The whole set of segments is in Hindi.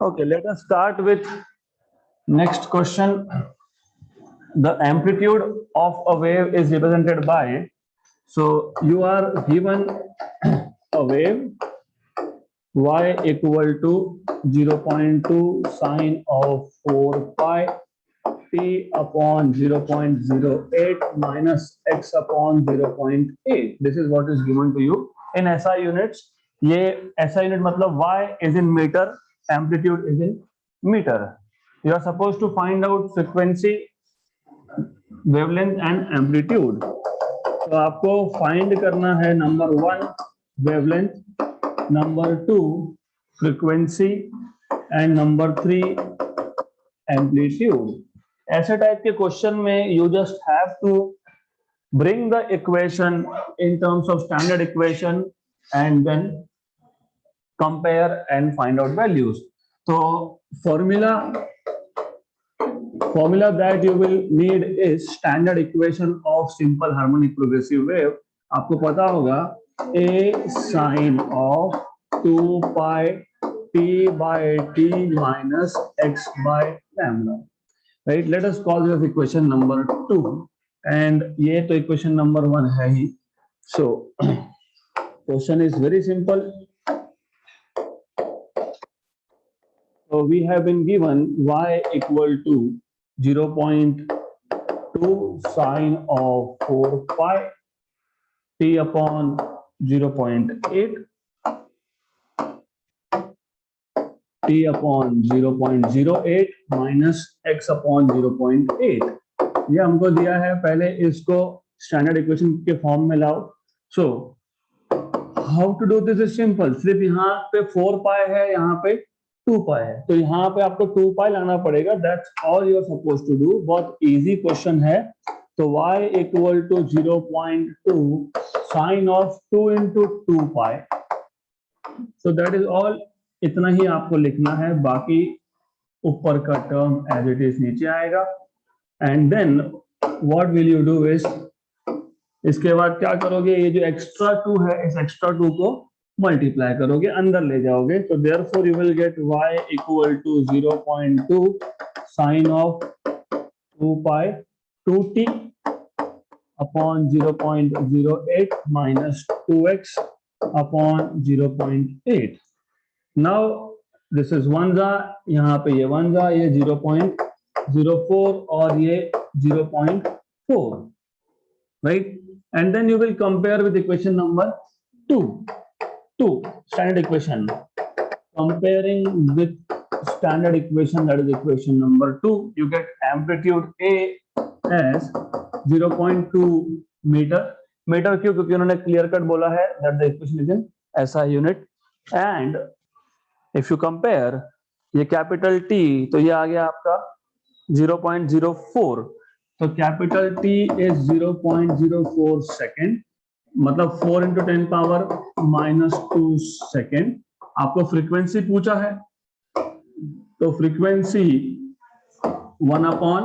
Okay, let us start with next question. The amplitude of a wave is represented by, so you are given a wave y equal to 0.2 sine of 4 pi t upon 0.08 minus x upon 0.8. This is what is given to you in SI units. ये SI unit मतलब y is in meter, amplitude is in meter. You are supposed to find out frequency, wavelength and amplitude. तो आपको find करना है number 1 wavelength, number 2 frequency and number 3 amplitude. ऐसे टाइप के क्वेश्चन में you just have to bring the equation in terms of standard equation and then compare and find out values. So formula that you will need is standard equation of simple harmonic progressive wave. आपको पता होगा a sine of 2 pi t by t minus x by lambda. Right? Let us call this equation number 2 and ये तो equation number 1 है ही. So question is very simple. So we have been given y equal to 0.2 sine of 4 pi t upon 0.8 t upon 0.08 minus x upon 0.8. ये हमको दिया है, पहले इसको स्टैंडर्ड इक्वेशन के फॉर्म में लाओ. So how to do this is simple. सिर्फ यहाँ पे 4 पाई है, यहाँ पे 2 पाई है, तो यहाँ पे आपको 2 पाई लाना पड़ेगा. That's all you are suppose to do. बहुत इजी क्वेश्चन है. तो y equal to 0.2 sine of 2 into 2 pi. So that is all. इतना ही आपको लिखना है, बाकी ऊपर का टर्म एज इट इज नीचे आएगा. And then what will you do is, इसके बाद क्या करोगे, ये जो एक्स्ट्रा 2 है, इस एक्स्ट्रा 2 को मल्टीप्लाई करोगे, अंदर ले जाओगे. तो therefore you will get y equal to 0.2 sine of 2 pi 2t upon 0.08 minus 2x upon 0.8. Now this is 1 जा, यहाँ पे ये 1 जा, ये 0.04 और ये 0.4, right? And then you will compare with equation number 2 standard equation. Comparing with standard equation, that is equation number 2, you get amplitude A as 0.2 meter. Metre क्यों? क्योंकि उन्होंने क्लियर कट बोला है that the equation is in SI unit. And if you compare ये कैपिटल T, तो ये आ गया आपका 0.04. तो कैपिटल T is 0.04 सेकेंड, मतलब 4 into 10 पावर -2 सेकेंड. आपको फ्रीक्वेंसी पूछा है, तो frequency 1 upon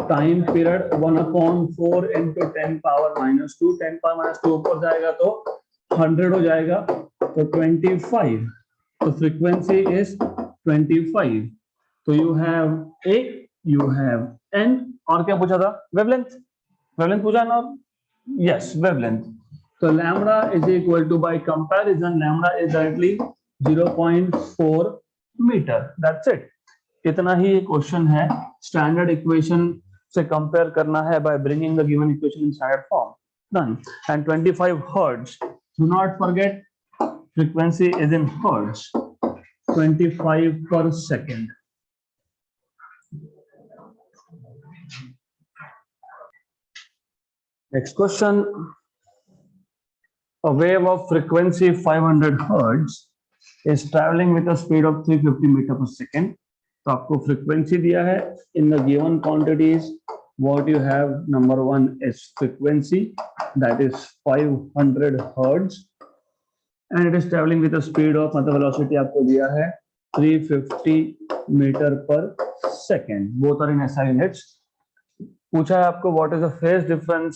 time period 1/4 into 10 power -2. 10 power -2 ऊपर जाएगा तो 100 हो जाएगा, तो 25. तो फ्रीक्वेंसी इज 25. तो you have A, you have N, और क्या पूछा था? वेवलेंथ. वेवलेंथ पूछा ना? Yes, wavelength. तो lambda is equal to, by comparison lambda is directly 0.4 metre. That's it. इतना ही क्वेश्चन है. स्टैंडर्ड इक्वेशन से कंपेयर करना है by bringing the given equation in standard form. Done. And 25 hertz. Do not forget frequency is in hertz, 25 per second. Next question. A wave of frequency 500 hertz is traveling with a speed of 350 meter per second. तो आपको frequency दिया है. In the given quantities, what you have, number 1 is frequency, that is 500 hertz. And it is traveling with a speed of, मतलब velocity आपको दिया है 350 metre per second. Both are in SI units. पूछा है आपको what is the phase difference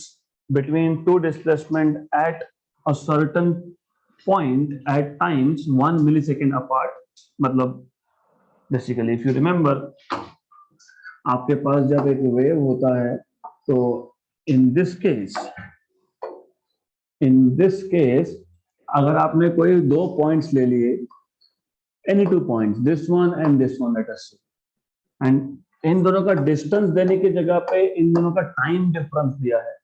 between two displacement at a certain point at times 1 millisecond apart. मतलब बेसिकली इफ यू रिमेम्बर, आपके पास जब एक वेव होता है तो इन दिस केस अगर आपने कोई दो पॉइंट्स ले लिए, any two points, this one and this one, let us से, एंड इन दोनों का डिस्टेंस देने की जगह पे इन दोनों का टाइम डिफरेंस दिया है।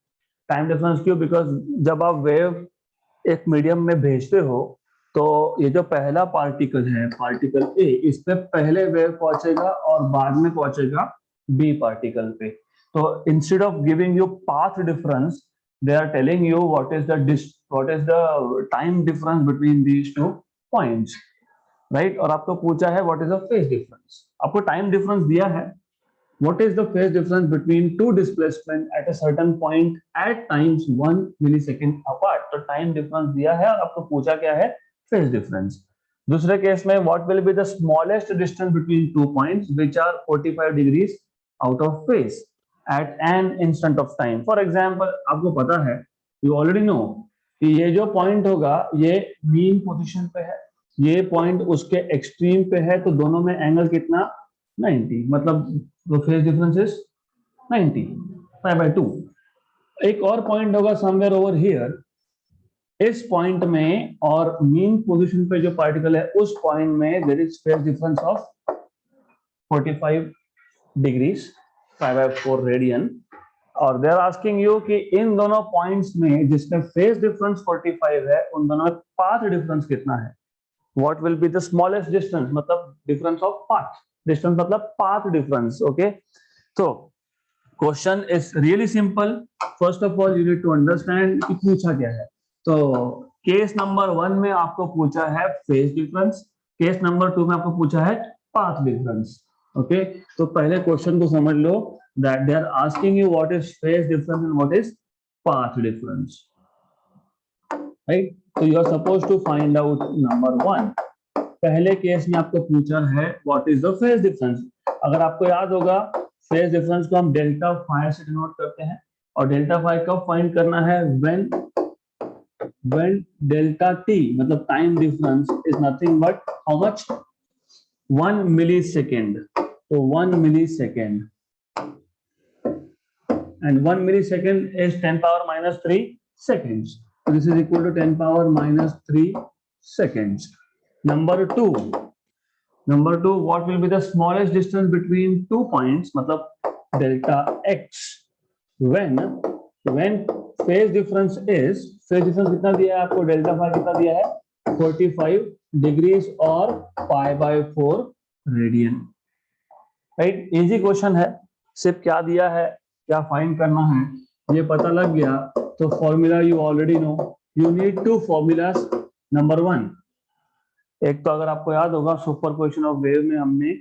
टाइम डिफरेंस क्यों? बिकॉज जब आप वेव एक मीडियम में भेजते हो तो ये जो पहला पार्टिकल है, पार्टिकल ए, इस पे पहले वेव पहुंचेगा और बाद में पहुंचेगा बी पार्टिकल पे। तो instead of giving you path difference, they are telling you what is the time difference between these two points, right? और आपको पूछा है what is the phase difference, आपको टाइम डिफरेंस दिया है, what is the phase difference between two displacement at a certain point at times 1 millisecond apart? तो टाइम डिफरेंस दिया है और आपको पूछा क्या है? Phase difference. दूसरे केस में what will be the smallest distance between two points which are 45 degrees out of phase at an instant of time? For example, आपको पता है, you already know कि ये जो पॉइंट होगा ये मीन पोजीशन पे है, ये पॉइंट उसके एक्सट्रीम पे है, तो दोनों में एंगल कितना? 90, मतलब the phase difference is 90 pi by 2। एक और पॉइंट होगा somewhere over here, इस पॉइंट में और मीन पोजीशन पे जो पार्टिकल है उस पॉइंट में there is phase difference of 45 degrees pi by 4 radian, और they are asking you कि इन दोनों पॉइंट्स में जिसमें फेज डिफरेंस 45 है उन दोनों में पाथ डिफरेंस कितना है? What will be the smallest distance, मतलब difference of path, distance मतलब path difference, okay? So question is really simple. First of all, you need to understand कि पूछा क्या है। तो केस नंबर 1 में आपको पूछा है फेज डिफरेंस, केस नंबर 2 में आपको पूछा है पाथ डिफरेंस, ओके? तो पहले क्वेश्चन को समझ लो, that they are asking you what is phase difference and what is path difference, right? So you are supposed to find out number 1. पहले केस में आपको पूछा है what is the phase difference. अगर आपको याद होगा, फेज डिफरेंस को हम डेल्टा फाई से डिनोट करते हैं, और डेल्टा फाई कब फाइंड करना है? व्हेन डेल्टा टी, मतलब time difference, is nothing but how much? 1 millisecond. तो 1 millisecond, and 1 millisecond is 10 power minus 3 seconds. So this is equal to 10 power minus 3 seconds. Number two, what will be the smallest distance between two points, मतलब delta x, when phase difference कितना दिया है आपको? डेल्टा फाई कितना दिया है? 45 डिग्रीज और पाई by 4 radian, right? Easy question है, सिर्फ क्या दिया है, क्या फाइंड करना है, ये पता लग गया तो formula you already know. You need to formulas. Number 1, एक तो अगर आपको याद होगा सुपरपोजिशन ऑफ वेव में हमने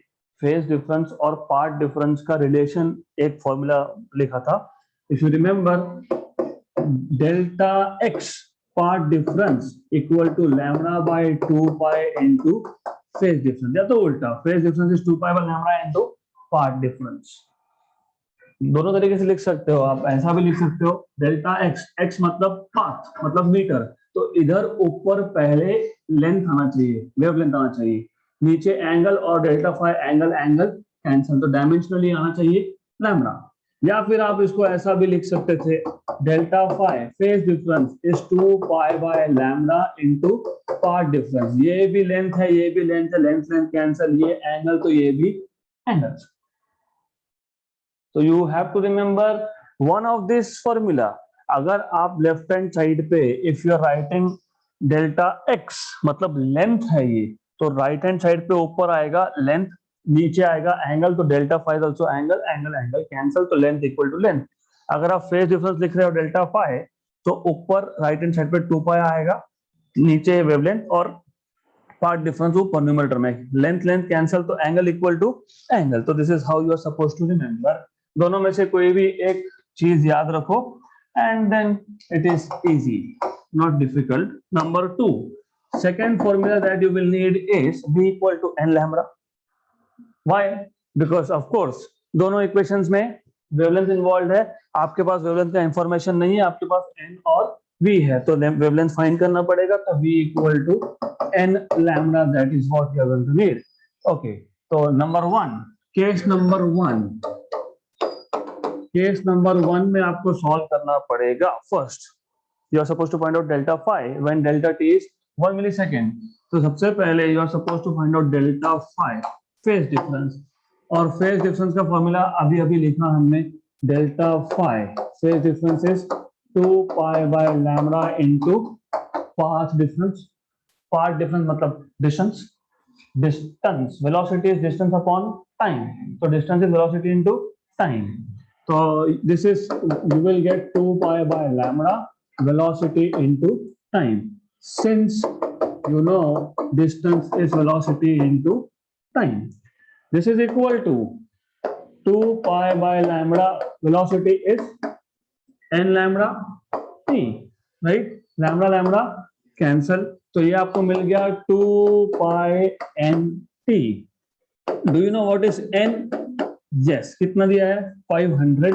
फेज डिफरेंस और पाथ डिफरेंस का रिलेशन एक फॉर्मूला लिखा था। If you remember, delta x path difference equal to lambda by 2 pi into phase difference, या तो उल्टा, phase difference is 2 pi by lambda into path difference. दोनों तरीके से लिख सकते हो आप, ऐसा भी लिख सकते हो, डेल्टा एक्स, एक्स मतलब पाथ, मतलब मीटर, तो इधर ऊपर पहले लेंथ आना चाहिए, वेव लेंथ आना चाहिए, नीचे एंगल और डेल्टा फाई एंगल कैंसल, तो डायमेंशनली आना चाहिए लैम्डा। या फिर आप इसको ऐसा भी लिख सकते थे, delta phi phase difference is 2 pi by lambda into path difference. ये भी लेंथ है, ये भी लेंथ है, लेंथ कैंसल, ये एंगल तो ये भी angle. So you have to remember one of this formula. अगर आप लेफ्ट हैंड साइड पे if you are writing delta x, मतलब लेंथ है ये, तो राइट हैंड साइड पे ऊपर आएगा लेंथ, नीचे आएगा एंगल, तो delta phi also angle, angle cancel, तो लेंथ इक्वल टू लेंथ। अगर आप फेज डिफरेंस लिख रहे हो डेल्टा फाई, तो ऊपर राइट हैंड साइड पे 2 पाई आएगा, नीचे वेवलेंथ, और पार्ट डिफरेंस ऊपर न्यूमरेटर में, लेंथ कैंसल, तो एंगल इक्वल टू एंगल। तो this is how you are supposed to remember. दोनों में से कोई भी एक चीज याद रखो and then it is easy, not difficult. Number 2, second formula that you will need is V equal to n lambda. Why? Because of course दोनों इक्वेशंस में वेवलेंथ इन्वॉल्व है, आपके पास वेवलेंथ का इंफॉर्मेशन नहीं है, आपके पास n और v है, तो वेवलेंथ फाइंड करना पड़ेगा, तो v equal to n lambda, that is what you are going to need. Okay, तो नंबर 1, केस नंबर 1 में आपको सॉल्व करना पड़ेगा। First you are suppose to find out delta phi when delta T is 1 millisecond. तो सबसे पहले you are suppose to find out delta phi, phase difference, और फेज डिफरेंस का फॉर्मूला अभी अभी लिखा हमने, delta phi phase difference is 2 pi by lambda into path difference. Path difference मतलब distance, velocity is distance upon time, तो distance is velocity into time. So this is, you will get 2 pi by lambda velocity into time. Since you know distance is velocity into time, this is equal to 2 pi by lambda, velocity is n lambda t, right? Lambda lambda cancel, तो ये आपको मिल गया 2 pi n t. Do you know what is n? Yes, कितना दिया है? 500.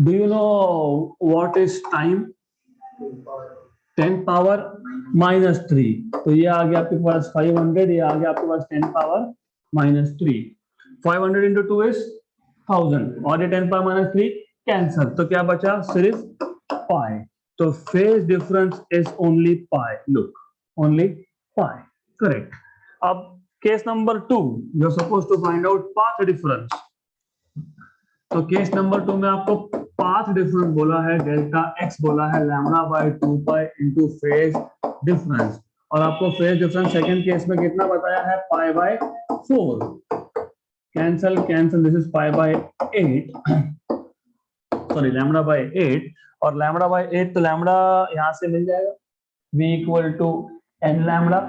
Do you know what is time? 10 power minus 3. तो ये आ गया आपके पास 500, ये आ गया आपके पास 10 power minus 3. 500 into 2 is 1000, और ये 10 power minus 3 कैंसल, तो क्या बचा? सिर्फ पाई। तो phase difference is only pi, look, only pi, correct. अब case number 2, you are suppose to find out path difference. तो केस नंबर 2 में आपको पाथ डिफरेंस बोला है, डेल्टा एक्स बोला है, lambda by 2 pi into phase difference, और आपको फेज डिफरेंस सेकंड केस में कितना बताया है? पाई by 4। Cancel cancel, this is pi by 8, sorry lambda by 8, और लैम्डा बाय 8 तो लैम्डा यहां से मिल जाएगा, v equal to n lambda,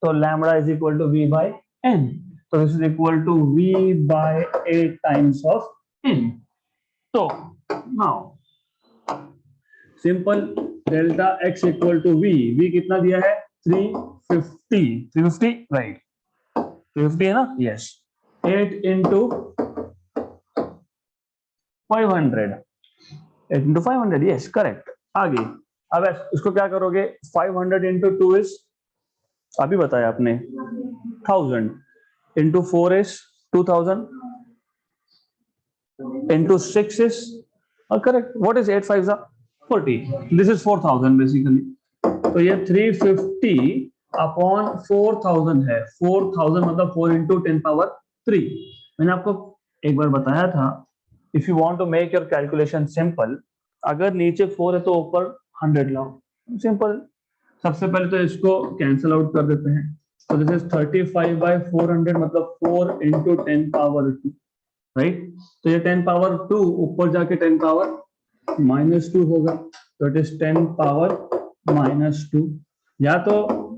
तो lambda is equal to v by n, तो this is equal to v by 8 times of n। तो now simple, delta x equal to v कितना दिया है? 350, राइट, 350 है ना? Yes, 8 into 500, 8 into 500, yes correct. आगे अब इसको क्या करोगे? 500 इंटू 2 इज, अभी बताया आपने, 1000 into 4 is 2000 into 6 is correct, what is 8 5 40, this is 4000 basically. तो ये 350 अपॉन 4000 है, 4000 मतलब 4 इंटू 10 पावर 3। मैंने आपको एक बार बताया था, if you want to make your calculation simple, अगर नीचे 4 है तो ऊपर 100 लाओ, सिंपल। सबसे पहले तो इसको कैंसिल आउट कर देते हैं, तो दिस इज 35 बाय 400 मतलब 4 इंटू 10 पावर 2, राइट। तो ये 10 पावर 2 ऊपर जाके 10 पावर -2 होगा, तो इट इज 10 पावर -2। या तो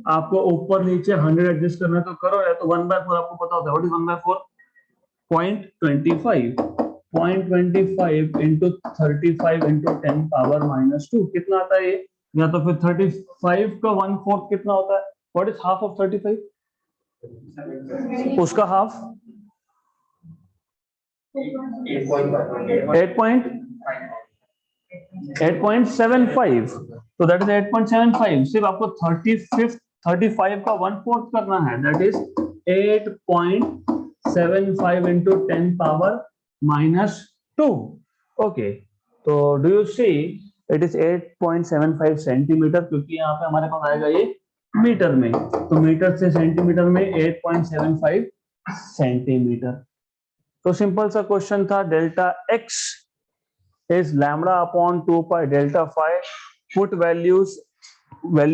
आपको ऊपर नीचे 100 एडजस्ट करना तो करो, या तो 1/4 आपको पता होता है, what is 1/4? 0.25, 0.25 into 35 into 10 power -2 कितना आता है ये? या तो फिर 35 का 1/4 कितना होता है? What is half of 35? उसका हाफ 8.75, तो दैट इज 8.75। सिर्फ आपको 35 का 1/4 करना है, that is 8.75 into 10 power -2। Okay, तो do you see it is 8.75 centimetre, क्योंकि यहाँ पे हमारे पास आएगा ये मीटर में, तो मीटर से सेंटीमीटर में 8.75 सेंटीमीटर। तो सिंपल सा क्वेश्चन था, delta x is lambda upon 2 pi delta phi, put value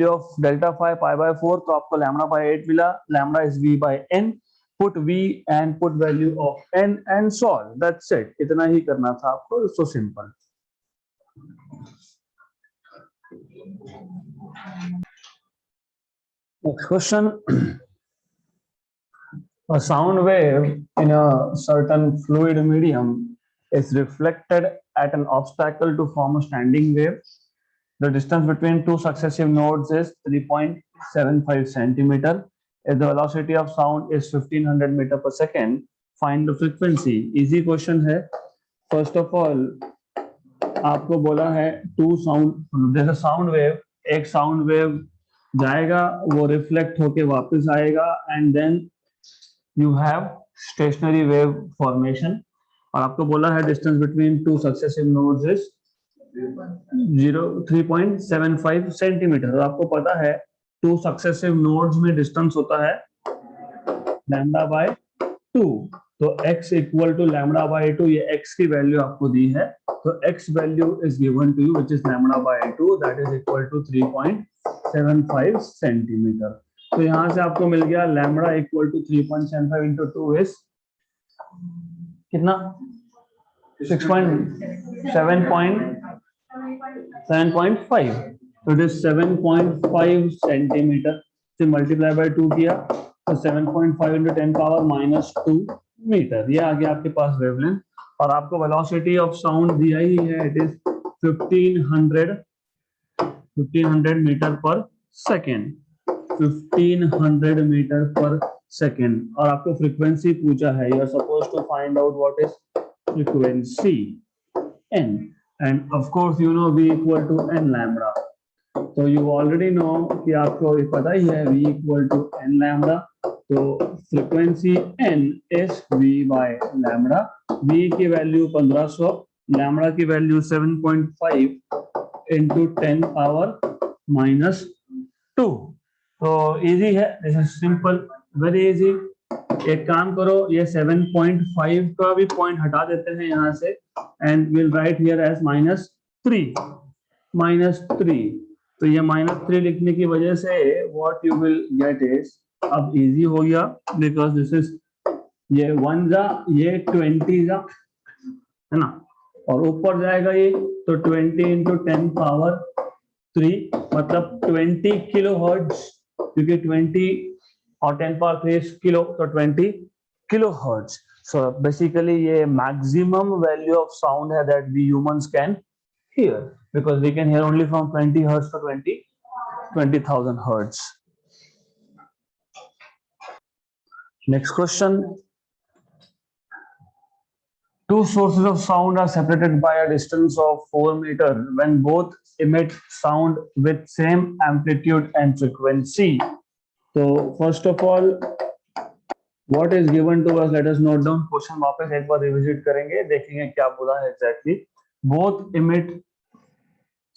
of delta phi pi by 4, तो आपको लैम्डा बाय 8 मिला, lambda is v by n, put v and put value of n and solve, that's it. इतना ही करना था आपको, so simple. Next question. A sound wave in a certain fluid medium is reflected at an obstacle to form a standing wave. The distance between two successive nodes is 3.75 centimeter. If the velocity of sound is 1500 meter per second, find the frequency. Easy question है. First of all, आपको बोला है टू साउंड, जैसे साउंड वेव, एक साउंड वेव जाएगा, वो रिफ्लेक्ट होके वापस आएगा, and then you have stationary wave formation. और आपको बोला है distance between two successive nodes is 3.75 centimetre. तो आपको पता है टू सक्सेसिव नोड्स में डिस्टेंस होता है लैम्डा बाय 2। तो x equal to lambda by 2, ये x की वैल्यू आपको दी है, तो x value is given to you which is lambda by 2, that is equal to 3.75 centimetre. तो यहां से आपको मिल गया लैम्डा इक्वल टू 3.75 इंटू 2 इज कितना, 7.5, तो इट इज 7.5 सेंटीमीटर से मल्टीप्लाई बाय 2 किया तो 7.5 इंटू 10 पावर -2 मीटर, ये आ गया आपके पास वेवलेंथ। और आपको वेलोसिटी ऑफ साउंड दिया ही है, it is 1500 metre per second, 1500 metre per second. और आपको फ्रीक्वेंसी पूछा है, you are suppose to find out what is frequency n, and of course you know v equal to n lambda। तो you already know कि आपको पता ही है v equal to n lambda। तो frequency n is v by lambda। v की वैल्यू 1500, लैम्बडा की वैल्यू 7.5 into 10 पावर -2। तो इजी है, this is simple, very easy. एक काम करो, ये 7.5 का भी पॉइंट हटा देते हैं यहाँ से, and will write here as -3। तो ये -3 लिखने की वजह से what you will get is, अब इजी हो गया बिकॉज दिस इज, ये 1 जा, ये 20 जा, है ना, और ऊपर जाएगा ये, तो 20 इंटू 10 पावर 3 मतलब 20 किलो हर्ट्ज, क्योंकि 20 और 10 पावर 3 किलो, तो 20 किलो हर्ट्ज। सो बेसिकली ये मैक्सिमम वैल्यू ऑफ साउंड है that we humans can hear, because we can hear only from 20 hertz to 20,000 hertz. Next question, two sources of sound are separated by a distance of 4 meters when both emit sound with same amplitude and frequency। So first of all, what is given to us, let us note down question, वापस एक बार रिविजिट करेंगे, देखेंगे क्या बोला है exactly। both emit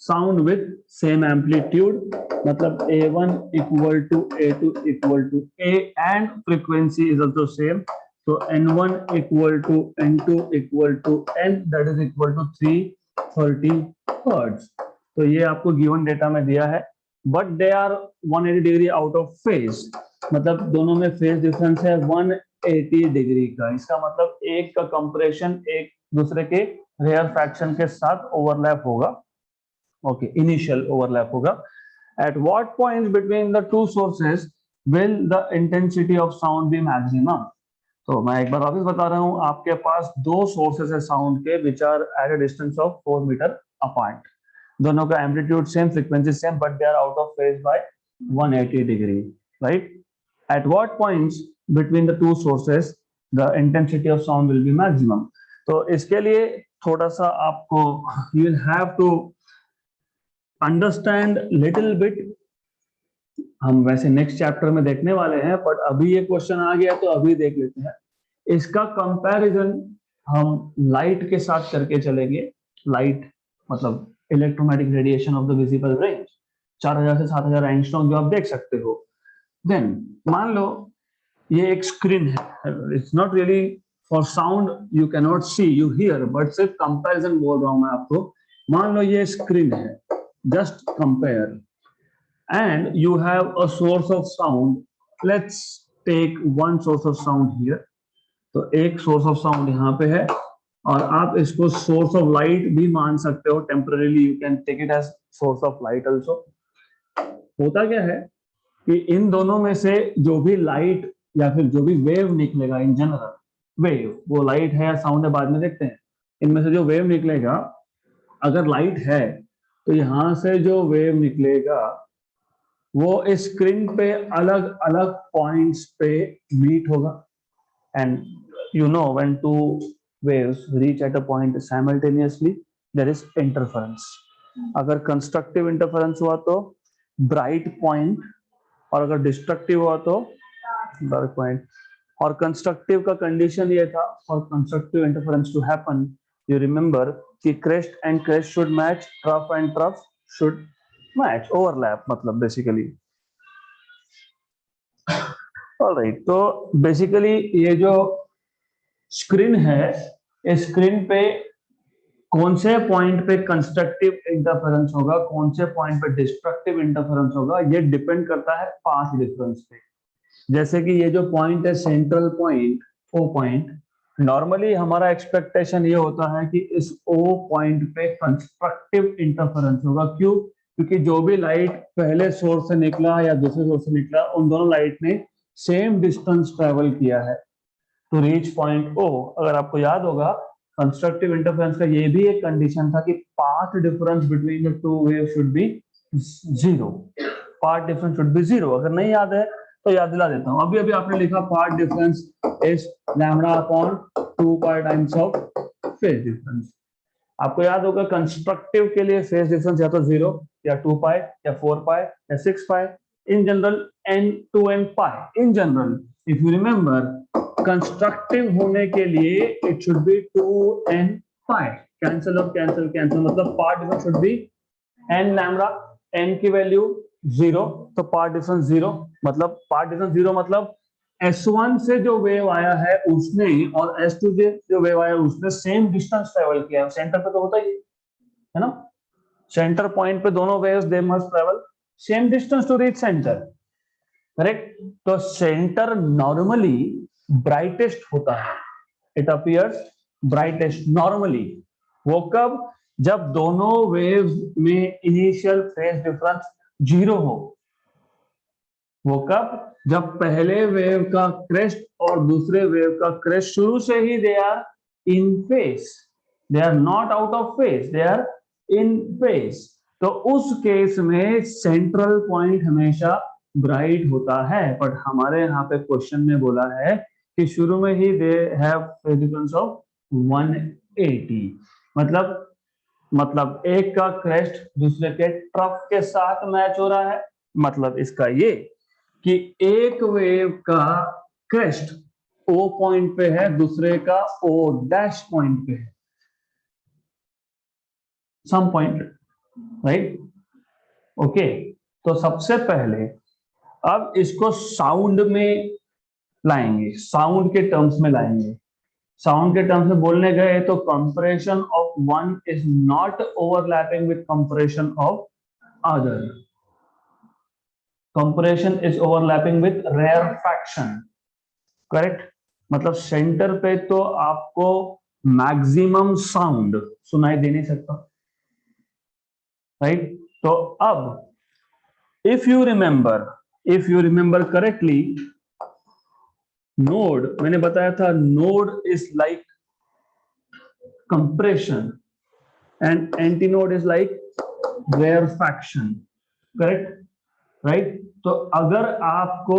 sound with same amplitude मतलब A1 equal to A2 equal to A and frequency is also same, so N1 equal to N2 equal to N, that is equal to 330 hertz। तो ये आपको गिवन डेटा में दिया है, but they are 180 degree out of phase, मतलब दोनों में फेज डिफरेंस है 180 डिग्री का। इसका मतलब एक का कंप्रेशन एक दूसरे के रेयर फ्रैक्शन के साथ ओवरलैप होगा, ओके, इनिशियल ओवरलैप होगा। At what point between the two sources will the intensity of sound be maximum? तो मैं एक बार वापस बता रहा हूं, आपके पास दो सोर्सेस है साउंड के which are at a distance of 4 metre apart, दोनों का amplitude same, frequency same, but they are out of phase by 180 degree, right. At what points between the two sources the intensity of sound will be maximum? तो इसके लिए थोड़ा सा आपको you will have to understand little bit, हम वैसे नेक्स्ट चैप्टर में देखने वाले हैं, बट अभी ये क्वेश्चन आ गया तो अभी देख लेते हैं। इसका कंपैरिजन हम लाइट के साथ करके चलेंगे। लाइट मतलब electromagnetic radiation of the visible range 4000 से 7000 एंगस्ट्रॉम जो आप देख सकते हो। देन मान लो ये एक स्क्रीन है, it's not really for sound, you can not see, you hear, but सिर्फ कंपैरिजन बोल रहा हूं मैं आपको। मान लो ये स्क्रीन है, just compare, and you have a source of sound, let's take one source of sound here। तो एक source of sound यहाँ पे है, और आप इसको source of light भी मान सकते हो, temporarily you can take it as source of light also। होता क्या है कि इन दोनों में से जो भी लाइट या फिर जो भी वेव निकलेगा, इन जनरल वेव, वो लाइट है या साउंड है बाद में देखते हैं, इनमें से जो वेव निकलेगा, अगर लाइट है तो यहां से जो वेव निकलेगा वो इस स्क्रीन पे अलग अलग पॉइंट्स पे मीट होगा, and you know when two waves reach at a point simultaneously, there is interference. अगर कंस्ट्रक्टिव इंटरफेरेंस हुआ तो ब्राइट पॉइंट, और अगर डिस्ट्रक्टिव हुआ तो डार्क पॉइंट। और कंस्ट्रक्टिव का कंडीशन ये था for constructive interference to happen, you remember कि crest and crest should match, trough and trough should match, overlap मतलब बेसिकली। ऑलराइट, तो बेसिकली ये जो स्क्रीन है, इस स्क्रीन पे कौन से पॉइंट पे कंस्ट्रक्टिव इंटरफेरेंस होगा, कौन से पॉइंट पे डिस्ट्रक्टिव इंटरफेरेंस होगा, ये डिपेंड करता है पाथ डिफरेंस पे। जैसे कि ये जो पॉइंट है central point, O point, normally हमारा एक्सपेक्टेशन ये होता है कि इस ओ पॉइंट पे कंस्ट्रक्टिव इंटरफेरेंस होगा। क्यों? क्योंकि जो भी लाइट पहले सोर्स से निकला या दूसरे सोर्स से निकला, उन दोनों लाइट ने सेम डिस्टेंस ट्रेवल किया है टू रीच पॉइंट ओ। अगर आपको याद होगा, कंस्ट्रक्टिव इंटरफेरेंस का ये भी एक कंडीशन था कि path difference between the to wave should be zero. Path difference should B zero. अगर नहीं याद है तो याद दिला देता हूं। अभी अभी आपने लिखा path difference is lambda upon 2 pi times of phase difference. आपको याद होगा कंस्ट्रक्टिव के लिए फेज डिफरेंस या तो 0 या 2 पाई या 4 पाई या 6 pi, in general n to n pi. In general if you remember, constructive होने के लिए it should be 2n pi. Cancel और कैंसिल कैंसिल, मतलब path difference should be n lambda, n की वैल्यू 0, तो पाथ डिफरेंस 0। मतलब पाथ डिफरेंस 0 मतलब S1 से जो वेव आया है उसने और S2 से जो वेव आया उसने सेम डिस्टेंस ट्रेवल किया है। सेंटर पे तो होता ही है ना, सेंटर पॉइंट पे दोनों waves they must travel same distance to reach centre, correct. तो सेंटर नॉर्मली ब्राइटेस्ट होता है, इट अपीयर्स ब्राइटेस्ट नॉर्मली। वो कब? जब दोनों वेव्स में इनिशियल फेज डिफरेंस 0 हो। वो कब? जब पहले वेव का क्रेस्ट और दूसरे वेव का क्रेस्ट शुरू से ही they are in phase, they are not out of phase, they are in phase. तो उस केस में सेंट्रल पॉइंट हमेशा ब्राइट होता है। बट हमारे यहाँ पे क्वेश्चन में बोला है कि शुरू में ही they have phase difference of 180। मतलब एक का क्रेस्ट दूसरे के ट्रफ के साथ मैच हो रहा है। मतलब इसका ये कि एक वेव का क्रेस्ट ओ पॉइंट पे है, दूसरे का ओ डैश पॉइंट पे है, सम पॉइंट, राइट। ओके, तो सबसे पहले अब इसको साउंड में लाएंगे, साउंड के टर्म्स में लाएंगे। साउंड के टर्म्स में बोलने गए तो compression of one is not overlapping with compression of other, compression is overlapping with rarefaction, correct. मतलब सेंटर पे तो आपको मैक्सिमम साउंड सुनाई दे नहीं सकता, राइट। तो अब if you remember correctly, node मैंने बताया था, node is like compression and antinode is like rarefaction, correct, right. तो अगर आपको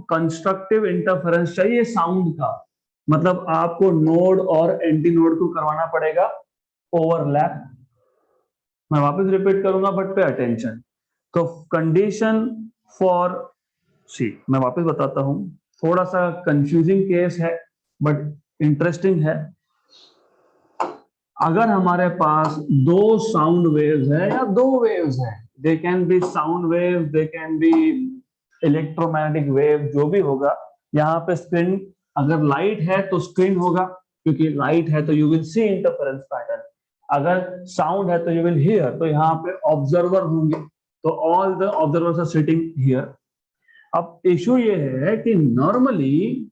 कंस्ट्रक्टिव इंटरफेरेंस चाहिए साउंड का, मतलब आपको नोड और एंटी नोड को करवाना पड़ेगा ओवरलैप। मैं वापस रिपीट करूंगा बट पे अटेंशन। तो कंडीशन फॉर, सी मैं वापस बताता हूं, थोड़ा सा कंफ्यूजिंग केस है बट इंटरेस्टिंग है। अगर हमारे पास दो साउंड वेव्स है या दो वेव्स है, they can be sound wave, they can be electromagnetic wave, जो भी होगा। यहाँ पे स्क्रीन, अगर लाइट है तो स्क्रीन होगा, क्योंकि लाइट है तो you will see interference pattern. अगर साउंड है तो यू विल हियर, तो यहाँ पे ऑब्जर्वर होंगे, तो all the observers are sitting here. अब इशू ये है कि नॉर्मली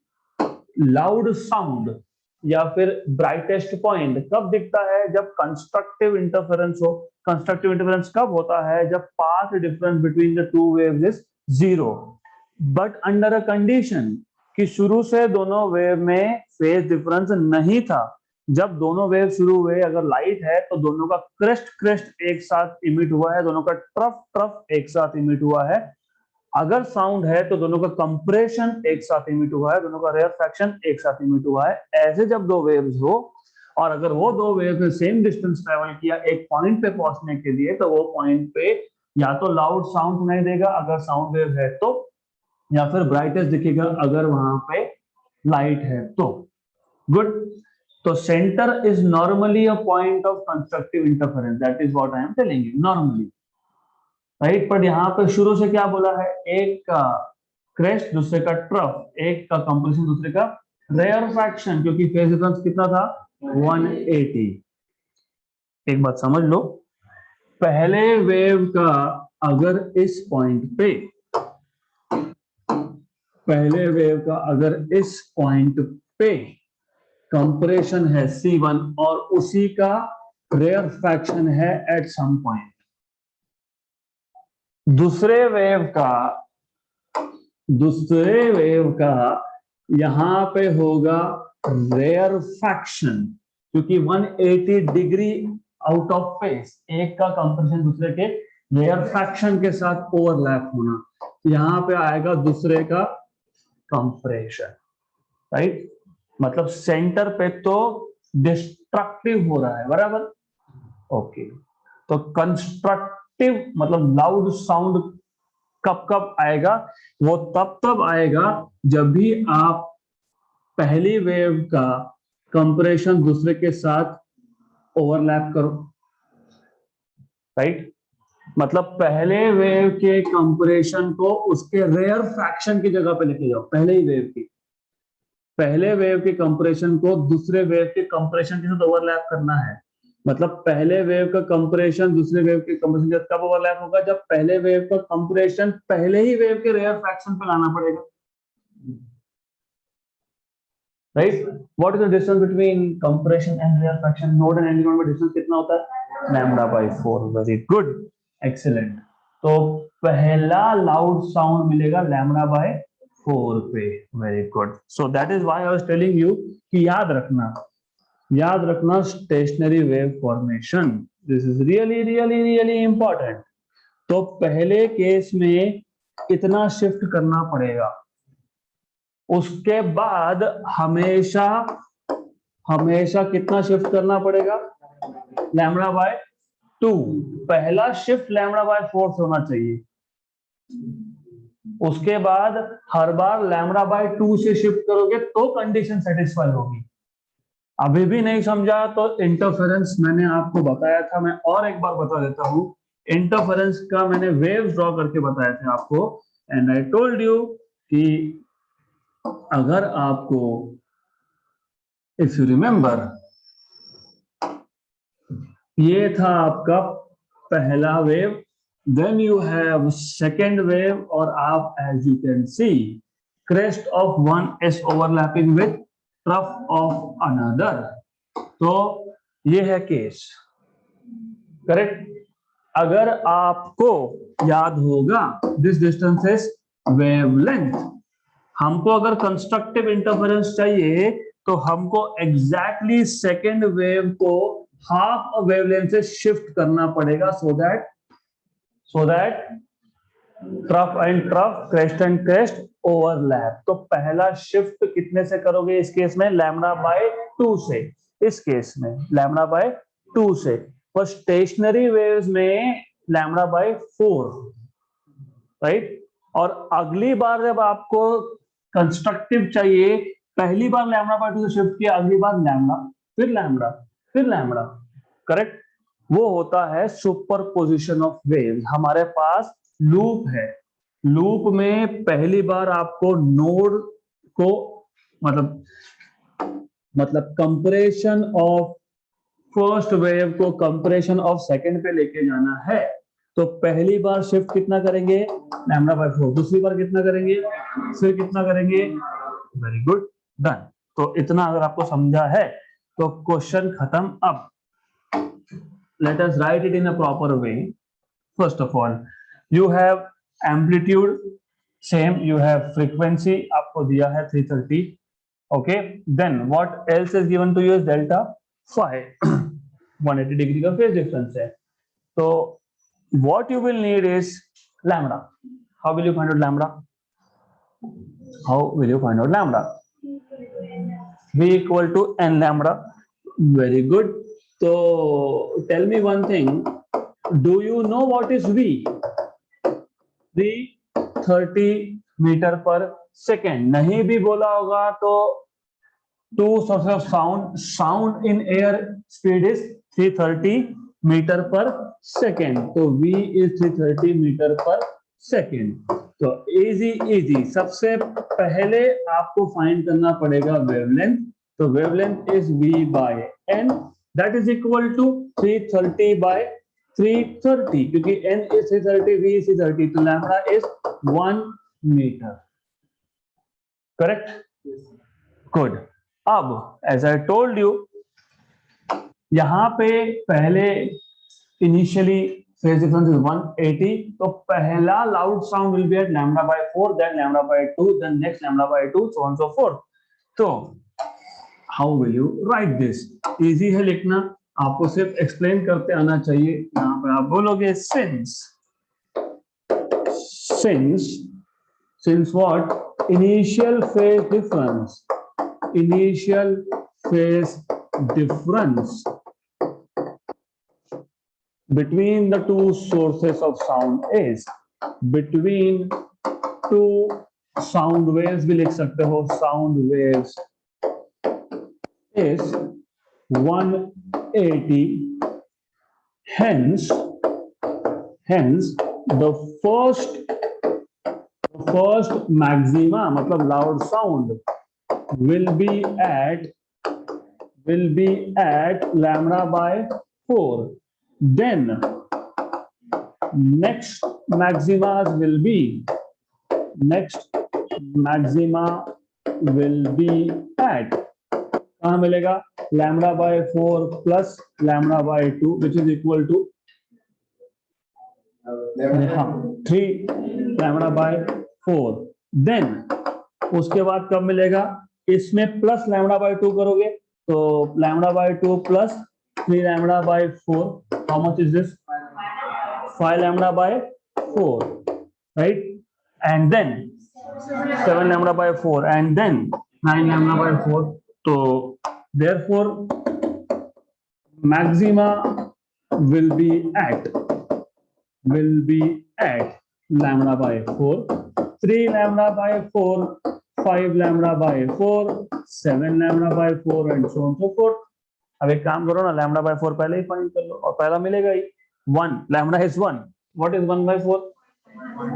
लाउड साउंड या फिर ब्राइटेस्ट पॉइंट कब दिखता है? जब कंस्ट्रक्टिव इंटरफेरेंस हो। कंस्ट्रक्टिव इंटरफेरेंस कब होता है? जब path difference between the two waves is 0, but under a condition कि शुरू से दोनों वेव में फेज डिफरेंस नहीं था। जब दोनों वेव शुरू हुए, अगर लाइट है तो दोनों का क्रेस्ट एक साथ इमिट हुआ है, दोनों का ट्रफ एक साथ इमिट हुआ है। अगर साउंड है तो दोनों का कंप्रेशन एक साथ इमिट हुआ है, दोनों का रेयरफैक्शन एक साथ इमिट हुआ है। ऐसे जब दो वेव्स हो और अगर वो दो वेव ने सेम डिस्टेंस ट्रेवल किया एक पॉइंट पे पहुंचने के लिए, तो वो पॉइंट पे या तो लाउड साउंड सुनाई देगा अगर साउंड वेव है तो, या फिर ब्राइटेस्ट दिखेगा अगर वहां पे लाइट है तो। गुड। तो centre is normally a point of constructive interference, that is what I am telling you, normally, right. पर यहाँ पे शुरू से क्या बोला है, एक का क्रेस्ट दूसरे का ट्रफ, एक का कंप्रेशन दूसरे का रेयरफैक्शन, क्योंकि फेज डिफरेंस कितना था 180। एक बात समझ लो, पहले वेव का अगर इस पॉइंट पे, पहले वेव का अगर इस पॉइंट पे कंप्रेशन है C1 और उसी का रेयरफैक्शन है एट सम पॉइंट, दूसरे वेव का यहां पे होगा रेयरफैक्शन, क्योंकि 180 डिग्री आउट ऑफ फेस, एक का कंप्रेशन दूसरे के रेयरफैक्शन के साथ ओवरलैप होना, यहां पे आएगा दूसरे का कंप्रेशन, राइट। मतलब सेंटर पे तो डिस्ट्रक्टिव हो रहा है, बराबर, ओके। तो कंस्ट्रक्टिव मतलब लाउड साउंड कब कब आएगा, वो तब आएगा जब भी आप पहली वेव का कंप्रेशन दूसरे के साथ ओवरलैप करो, राइट। मतलब पहले वेव के कंप्रेशन को उसके रेयर फ्रैक्शन की जगह पे लेके जाओ, पहले वेव के कंप्रेशन को दूसरे वेव के कंप्रेशन के साथ ओवरलैप करना है। मतलब पहले वेव का कंप्रेशन दूसरे वेव के कंप्रेशन के साथ कब ओवरलैप होगा, जब पहले वेव का कंप्रेशन पहले ही वेव के रेयर फ्रैक्शन पे लाना पड़ेगा, right. What is the distance between compression and rarefaction, node and antinode में डिस्टेंस कितना होता है, λ/4। Very good, excellent. तो पहला लाउड साउंड मिलेगा λ/4 पे, very good. So that is why I was telling you कि याद रखना stationary wave formation, this is really really really important. तो पहले केस में इतना शिफ्ट करना पड़ेगा, उसके बाद हमेशा कितना शिफ्ट करना पड़ेगा, λ/2। पहला शिफ्ट λ/4 से होना चाहिए, उसके बाद हर बार λ/2 से शिफ्ट करोगे तो कंडीशन सेटिस्फाई होगी। अभी भी नहीं समझा तो इंटरफेरेंस मैंने आपको बताया था, मैं और एक बार बता देता हूं। इंटरफेरेंस का मैंने वेव्स ड्रॉ करके बताया था आपको, एंड आई टोल्ड यू कि अगर आपको, इफ यू रिमेंबर, ये था आपका पहला wave, then you have second wave, और आप as you can see crest of one is overlapping with trough of another। तो ये है केस, करेक्ट। अगर आपको याद होगा दिस डिस्टेंस इज वेवलेंथ, हमको अगर कंस्ट्रक्टिव इंटरफेरेंस चाहिए तो हमको एग्जैक्टली सेकेंड वेव को हाफ वेवलेंथ से शिफ्ट करना पड़ेगा, so that trough and trough, crest and crest overlap. तो पहला शिफ्ट कितने से करोगे इस केस में, λ/2 से, इस केस में λ/2 से। पर स्टेशनरी वेव्स में λ/4, राइट। और अगली बार जब आपको कंस्ट्रक्टिव चाहिए, पहली बार λ/2 से शिफ्ट किया, अगली बार फिर लैम्बडा, करेक्ट। वो होता है सुपरपोजिशन ऑफ वेव्स। हमारे पास लूप है, लूप में पहली बार आपको नोड को मतलब कंप्रेशन ऑफ फर्स्ट वेव को कंप्रेशन ऑफ सेकंड पे लेके जाना है। तो पहली बार शिफ्ट कितना करेंगे, λ/4, दूसरी बार कितना करेंगे, फिर कितना करेंगे, वेरी गुड, डन। तो इतना अगर आपको समझा है तो क्वेश्चन खत्म। अब let us write it in a proper way. First of all, you have amplitude, same, you have frequency, आपको दिया है 330, okay। Then what else is given to you is delta phi, 180 degree का phase difference है। तो what you will need is lambda. How will you find out lambda? V equal to n lambda. Very good. So tell me one thing. Do you know what is V? 330 metre per second. नहीं भी बोला होगा तो two sources of sound in air speed is 330 metre per second. तो V is 330 metre per second. तो इजी सबसे पहले आपको फाइंड करना पड़ेगा वेवलेंथ. तो wavelength is V by N, that is equal to 330 by 330, क्योंकि N is 330, V is 330, तो lambda is 1 metre. Correct? Good. अब एज आई टोल्ड यू, यहां पे पहले इनिशियली फेज डिफरेंस इज 180, तो पहला loud sound will be at lambda by 4, then lambda by 2, then next lambda by 2, so on so forth. तो how will you write this? Easy है लिखना, आपको सिर्फ एक्सप्लेन करते आना चाहिए. यहां पे आप बोलोगे since what? Initial phase difference between the two sources of sound is, between two sound waves भी लिख सकते हो, sound waves is 180. Hence the first maxima, मतलब loud sound, will be at lambda by 4. Then next maxima will be at, कहाँ मिलेगा? lambda by 4 plus lambda by 2, which is equal to 3 lambda by 4. Then उसके बाद कब मिलेगा? इसमें प्लस लैम्बडा बाय 2 करोगे तो lambda by 2 plus 3 lambda by 4. How much is this? 5 lambda by 4, right? And then 7 lambda by 4 and then 9 lambda by 4. तो therefore maxima will be at lambda by 4, 3 lambda by 4, 5 lambda by 4, 7 lambda by 4 and so on so forth. अब एक काम करो ना, lambda by 4 पहले ही फाइंड कर लो और पहला मिलेगा ही 1. lambda is 1. what is 1 by 4?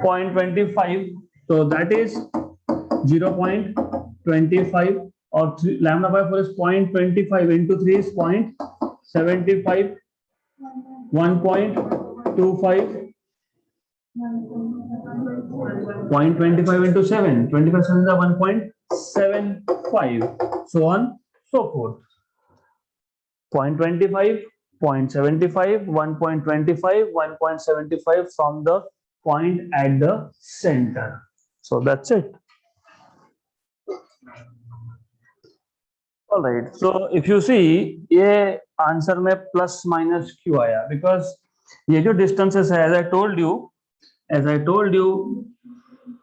0.25. so that is 0.25 और lambda by 4 is 0.25 into 3 is 0.75. 1.25 0.25 into 7, 25 7 is 1.75, so on so forth. 0.25, 0.75, 1.25, 1.75 from the point at the center. So that's it. All right. So if you see, ये आंसर में प्लस माइनस क्यों आया? बिकॉज ये जो डिस्टेंसेस है, एज आई टोल्ड यू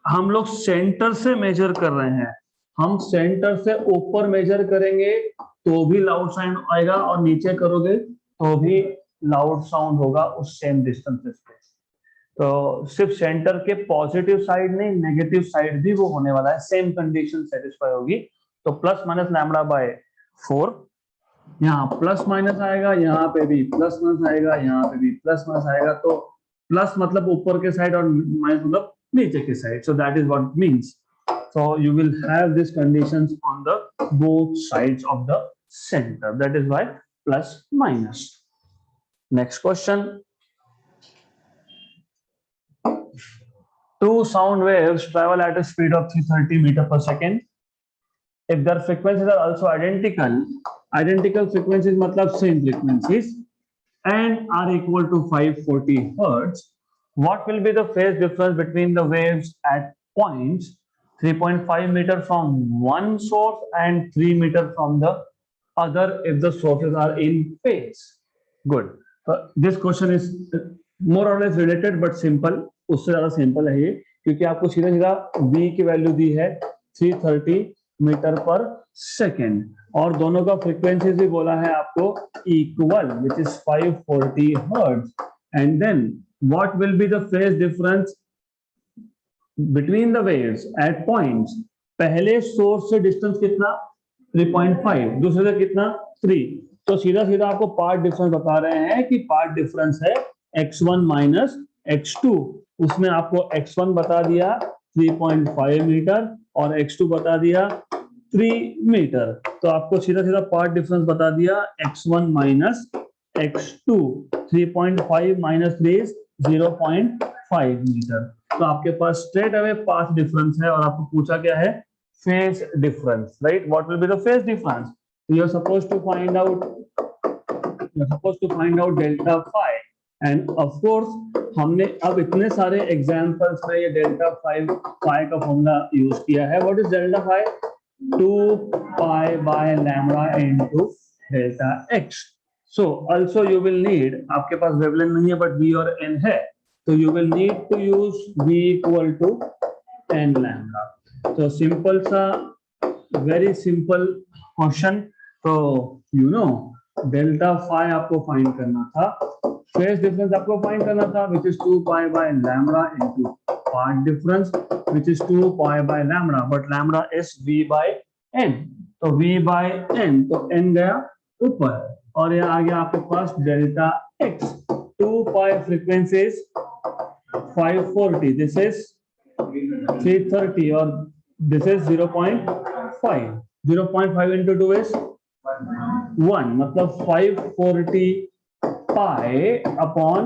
हम लोग सेंटर से मेजर कर रहे हैं. हम सेंटर से ऊपर मेजर करेंगे तो भी लाउड साउंड आएगा और नीचे करोगे तो भी लाउड साउंड होगा उस सेम डिस्टेंसेस पे. तो सिर्फ सेंटर के पॉजिटिव साइड नहीं, नेगेटिव साइड भी वो होने वाला है, सेम कंडीशन सेटिस्फाई होगी. तो प्लस माइनस लैम्बडा बाय 4, यहाँ प्लस माइनस आएगा, यहाँ पे भी प्लस माइनस आएगा, यहाँ पे भी प्लस माइनस आएगा. तो प्लस मतलब ऊपर के साइड और माइनस मतलब नीचे के side. So that is what means. So you will have this conditions on the both sides of the centre. That is why plus minus. Next question. Two sound waves travel at a speed of 330 meter per second. If their frequencies are also identical frequencies मतलब same frequencies, and are equal to 540 hertz, what will be the phase difference between the waves at points 3.5 meter from one source and 3 meter from the other if the sources are in phase? Good. This question is more or less related but simple. उससे ज्यादा सिंपल है ये, क्योंकि आपको सीधा सीधा v की वैल्यू दी है 330 मीटर पर सेकेंड, और दोनों का फ्रीक्वेंसी भी बोला है आपको equal, which is 540 hertz. And then what will be the phase difference between the waves at points? पहले सोर्स से डिस्टेंस कितना 3.5, दूसरे से कितना 3, तो सीधा सीधा आपको पार्ट डिफरेंस बता रहे हैं कि पार्ट डिफरेंस है x1 माइनस x2। उसमें आपको x1 बता दिया 3.5 मीटर और x2 बता दिया 3 मीटर, तो आपको सीधा सीधा पार्ट डिफरेंस बता दिया x1 minus x2, 3.5 minus 3 is 0.5 metre. तो आपके पास स्ट्रेट अवे पाथ डिफरेंस है, और आपको पूछा क्या है phase difference, right? What will be the phase difference? You are supposed to find out delta phi, and of course हमने अब इतने सारे एग्जांपल्स में ये डेल्टा फाई का फॉर्मूला यूज किया है। What is delta phi? 2 pi by lambda into delta x. So also you will need, आपके पास वेवलेंथ नहीं है बट v और n है, तो you will need to use v equal to n lambda। तो सिंपल सा, वेरी सिंपल क्वेश्चन। तो यू नो डेल्टा फाई आपको फाइंड करना था, फेज डिफरेंस आपको फाइंड करना था, which is 2 pi by lambda into part difference which is 2 pi by lambda, but lambda is v by n, तो v बाय n, तो n गया ऊपर और यह आ गया आपके पास delta x। 2 pi frequency 540, this is 330 और this is 0.5, 0.5 into 2 is 1, मतलब 540 पाई अपॉन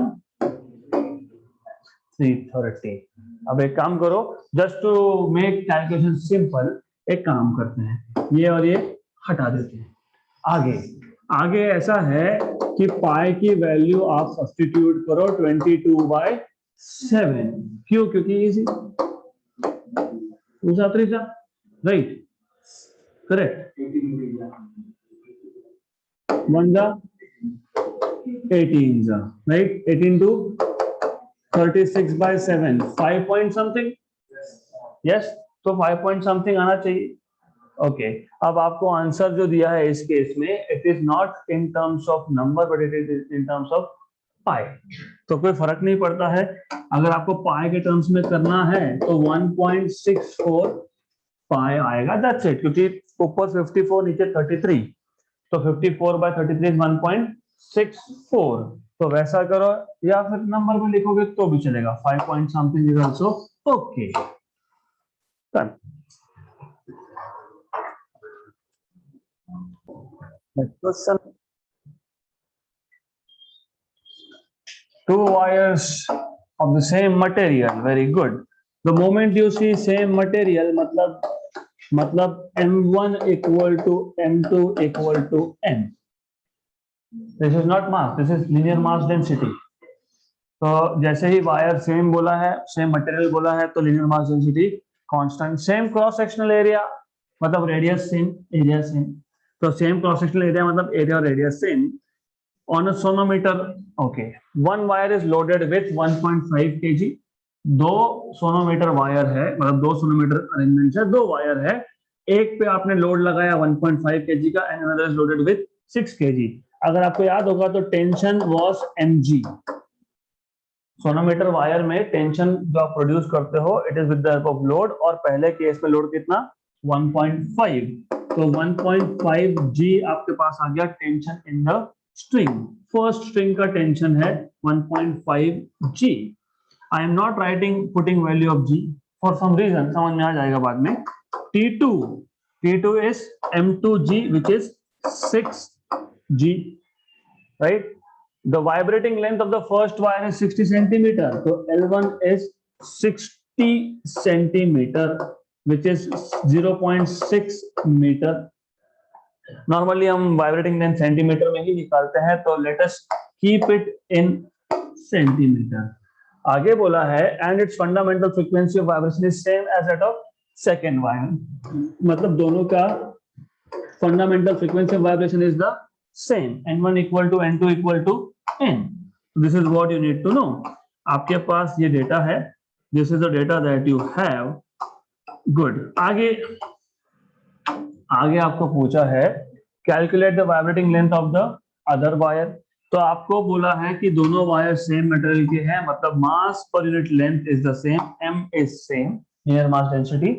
330। अब एक काम करो, just to make calculation simple, एक काम करते हैं, ये और ये हटा देते हैं। आगे ऐसा है कि पाई की वैल्यू आप सब्स्टिट्यूट करो 22/7। क्यों? क्योंकि इजी, राइट, करेक्ट। 1 जा 18 जा, right, 18 to 36/7, 5 point something, yes, तो 5 point something आना चाहिए। ओके, अब आपको आंसर जो दिया है इस केस में, it is not in terms of number but it is in terms of pi, तो कोई फर्क नहीं पड़ता है। अगर आपको पाई के टर्म्स में करना है तो 1.64 पाई आएगा, दैट्स इट, क्योंकि ऊपर 54 नीचे 33, तो 54/33 इज 1.64, तो वैसा करो, या फिर नंबर में लिखोगे तो भी चलेगा, 5 point something is also okay. Next question. 2 wires of the same material, very good. The moment you see same material, मतलब M1 equal to M2 equal to N. This is not mass, this is linear mass density. तो जैसे ही वायर सेम बोला है, सेम मटेरियल बोला है, तो linear mass density constant. Same cross sectional area मतलब रेडियस सेम, एरिया सेम, तो सेम क्रॉस सेक्शनल एरिया मतलब एरिया और radius same on a sonometer. Okay, one wire is loaded with 1.5 kg, 2 sonometer wire है, मतलब 2 सोनोमीटर अरेंजमेंट है, 2 वायर है, एक पे आपने लोड लगाया 1.5 kg का, and another is loaded with 6 kg। अगर आपको याद होगा तो tension was mg, sonometer wire में टेंशन जो आप प्रोड्यूस करते हो it is with the help of load, और पहले केस में लोड कितना 1.5, तो 1.5 G आपके पास आ गया tension in the string. First string का टेंशन है 1.5 G। I am not writing putting value of G for some reason, समझ में आ जाएगा बाद में। T2 is M2G which is 6G, right? The vibrating length of the first wire is 60 centimeter, so L1 is 60 centimeter which is 0.6 meter। Normally हम वाइब्रेटिंग लेंथ सेंटीमीटर में ही निकालते हैं, तो let us keep it in centimetre. आगे बोला है and it's fundamental frequency of vibration is same as that of second wire, मतलब दोनों का fundamental frequency of vibration is the same, n1 equal to n2 equal to n. This is what you need to know. आपके पास ये डेटा है, this is the data that you have. Good. आगे आगे आपको पूछा है calculate the vibrating length of the other wire. तो आपको बोला है कि दोनों वायर सेम मटेरियल के हैं, मतलब mass per unit length is the same, m is same, linear mass density.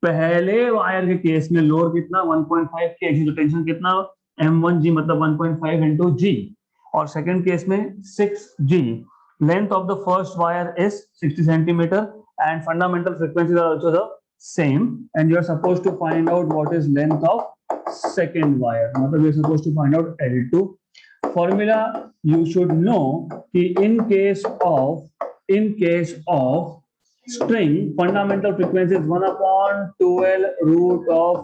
पहले वायर के केस में लोड कितना 1.5 kg, टेंशन कितना m1g, मतलब 1.5 into g, और सेकंड केस में 6g। Length of the first wire is 60 centimeter and fundamental frequencies are also the same, and you are supposed to find out what is length of second wire, मतलब you are supposed to find out L2 formula. You should know कि in case of string, fundamental frequency is 1/12 root of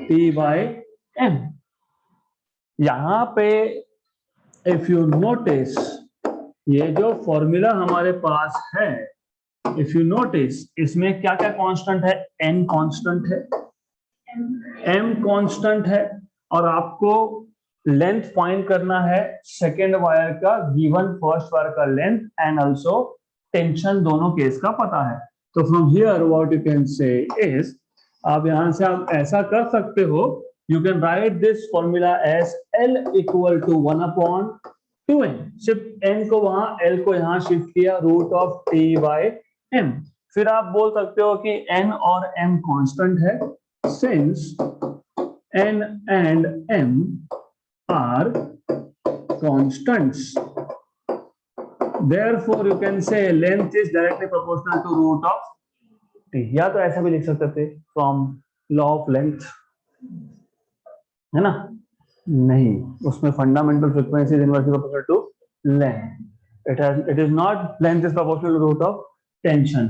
T by M. यहाँ पे if you notice, ये जो फॉर्मूला हमारे पास है, इफ यू नोटिस इसमें क्या क्या कांस्टेंट है, n कांस्टेंट है, m कांस्टेंट है, और आपको लेंथ फाइंड करना है सेकेंड वायर का गिवन फर्स्ट वायर का लेंथ, एंड आल्सो टेंशन दोनों केस का पता है। तो from here what you can say is, आप यहां से आप ऐसा कर सकते हो, you can write this formula as L equal to 1/2n, सिर्फ n को वहां L को यहां शिफ्ट किया, root of T by M। फिर आप बोल सकते हो कि n और m कांस्टेंट है, since n and m are constants, therefore you can say length is directly proportional to root of t। या तो ऐसा भी लिख सकते थे फ्रॉम लॉ ऑफ लेंथ, है ना? नहीं, उसमें fundamental frequency is inversely proportional to length. It is not length is proportional to root of tension.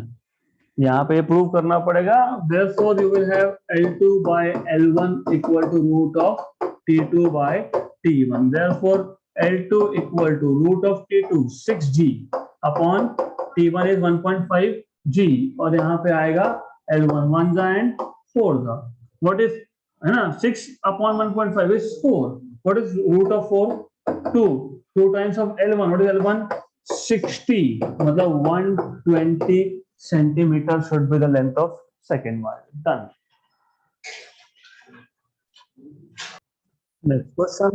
यहाँ पे प्रूव करना पड़ेगा, therefore you will have L2 by L1 equal to root of T2 by T1, therefore L2 equal to root of T2 6G upon T1 is 1.5G, और यहाँ पे आएगा L1 1 जा एंड 4 जा, what is, है ना, 6 upon 1.5 is 4, what is root of 4? 2 times of L1, what is L1? 60, मतलब 120 centimeter should be the length of second wire. Done. Next question.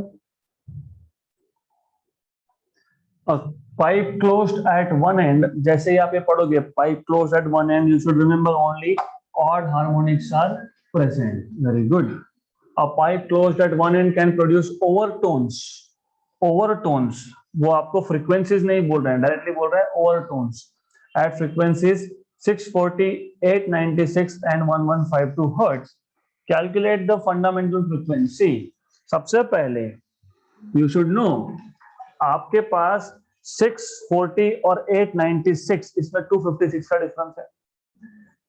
A pipe closed at one end, जैसे ही आप ये पढ़ोगे pipe closed at one end, you should remember only odd harmonics are present. Very good. A pipe closed at one end can produce overtones. Overtones, वो आपको frequencies नहीं बोल रहे हैं, directly बोल रहा है overtones at frequencies 640, 896 and 1152 hertz. Calculate the fundamental frequency. सबसे पहले you should know, आपके पास 640 और 896, इसमें 256 का डिफरेंस है,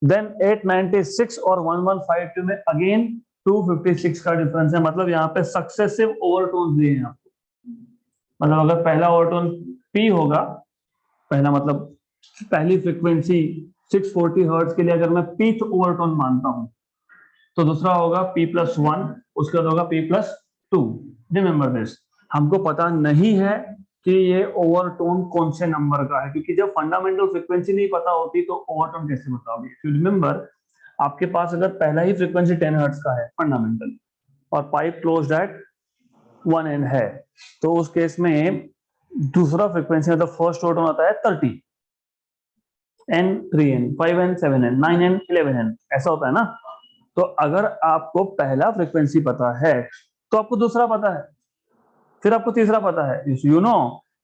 देन 896 और 1152 में अगेन 256 का डिफरेंस है, मतलब यहाँ पे सक्सेसिव ओवरटोन्स दिए हैं आपको। मतलब अगर पहला ओवरटोन P होगा, पहला मतलब पहली फ्रीक्वेंसी 640 हर्ट्ज के लिए अगर मैं Pth ओवरटोन मानता हूं, तो दूसरा होगा P+1, उसके बाद होगा P+2। रिमेंबर दिस, हमको पता नहीं है कि ये ओवरटोन कौन से नंबर का है, क्योंकि जब फंडामेंटल फ्रीक्वेंसी नहीं पता होती तो ओवरटोन कैसे बताओगे। इफ यू रिमेंबर, आपके पास अगर पहला ही फ्रीक्वेंसी 10 हर्ट्ज का है फंडामेंटल, और pipe closed at one and है, तो उस केस में दूसरा फ्रीक्वेंसी मतलब फर्स्ट ओवरटोन आता है 30, n 3n 5n 7n 9n 11n, ऐसा होता है ना। तो अगर आपको पहला फ्रीक्वेंसी पता है तो आपको दूसरा पता है, फिर आपको तीसरा पता है। You know,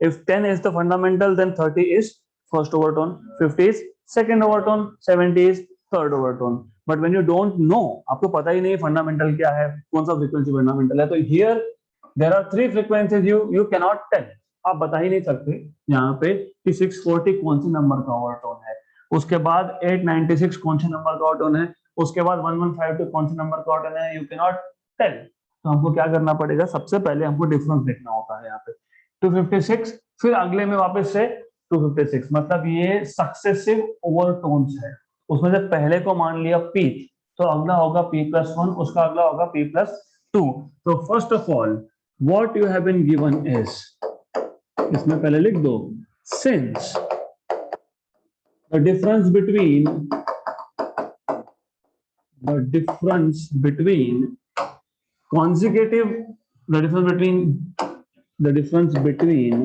if 10 is the fundamental, then 30 is first overtone, 50 is second overtone, 70 is third overtone. But when you don't know, आपको पता ही नहीं फंडामेंटल क्या है, कौन सा फ्रीक्वेंसी फंडामेंटल है, तो here there are three frequencies you cannot tell, आप बता ही नहीं सकते यहाँ पे कि 640 कौन से नंबर का ओवरटोन है, उसके बाद 896 कौन से नंबर का ओवरटोन है, उसके बाद 1152 कौन से नंबर का ओवरटोन है, यू कैन नॉट टेल। तो हमको क्या करना पड़ेगा, सबसे पहले हमको डिफरेंस देखना होता है यहाँ पे 256, फिर अगले में वापस से 256, मतलब ये सक्सेसिव ओवरटोन्स है। उसमें से पहले को मान लिया P, तो अगला होगा P+1, उसका अगला होगा P+2। तो first of all what you have been given is, इसमें पहले लिख दो, since the difference between the difference between consecutive the difference between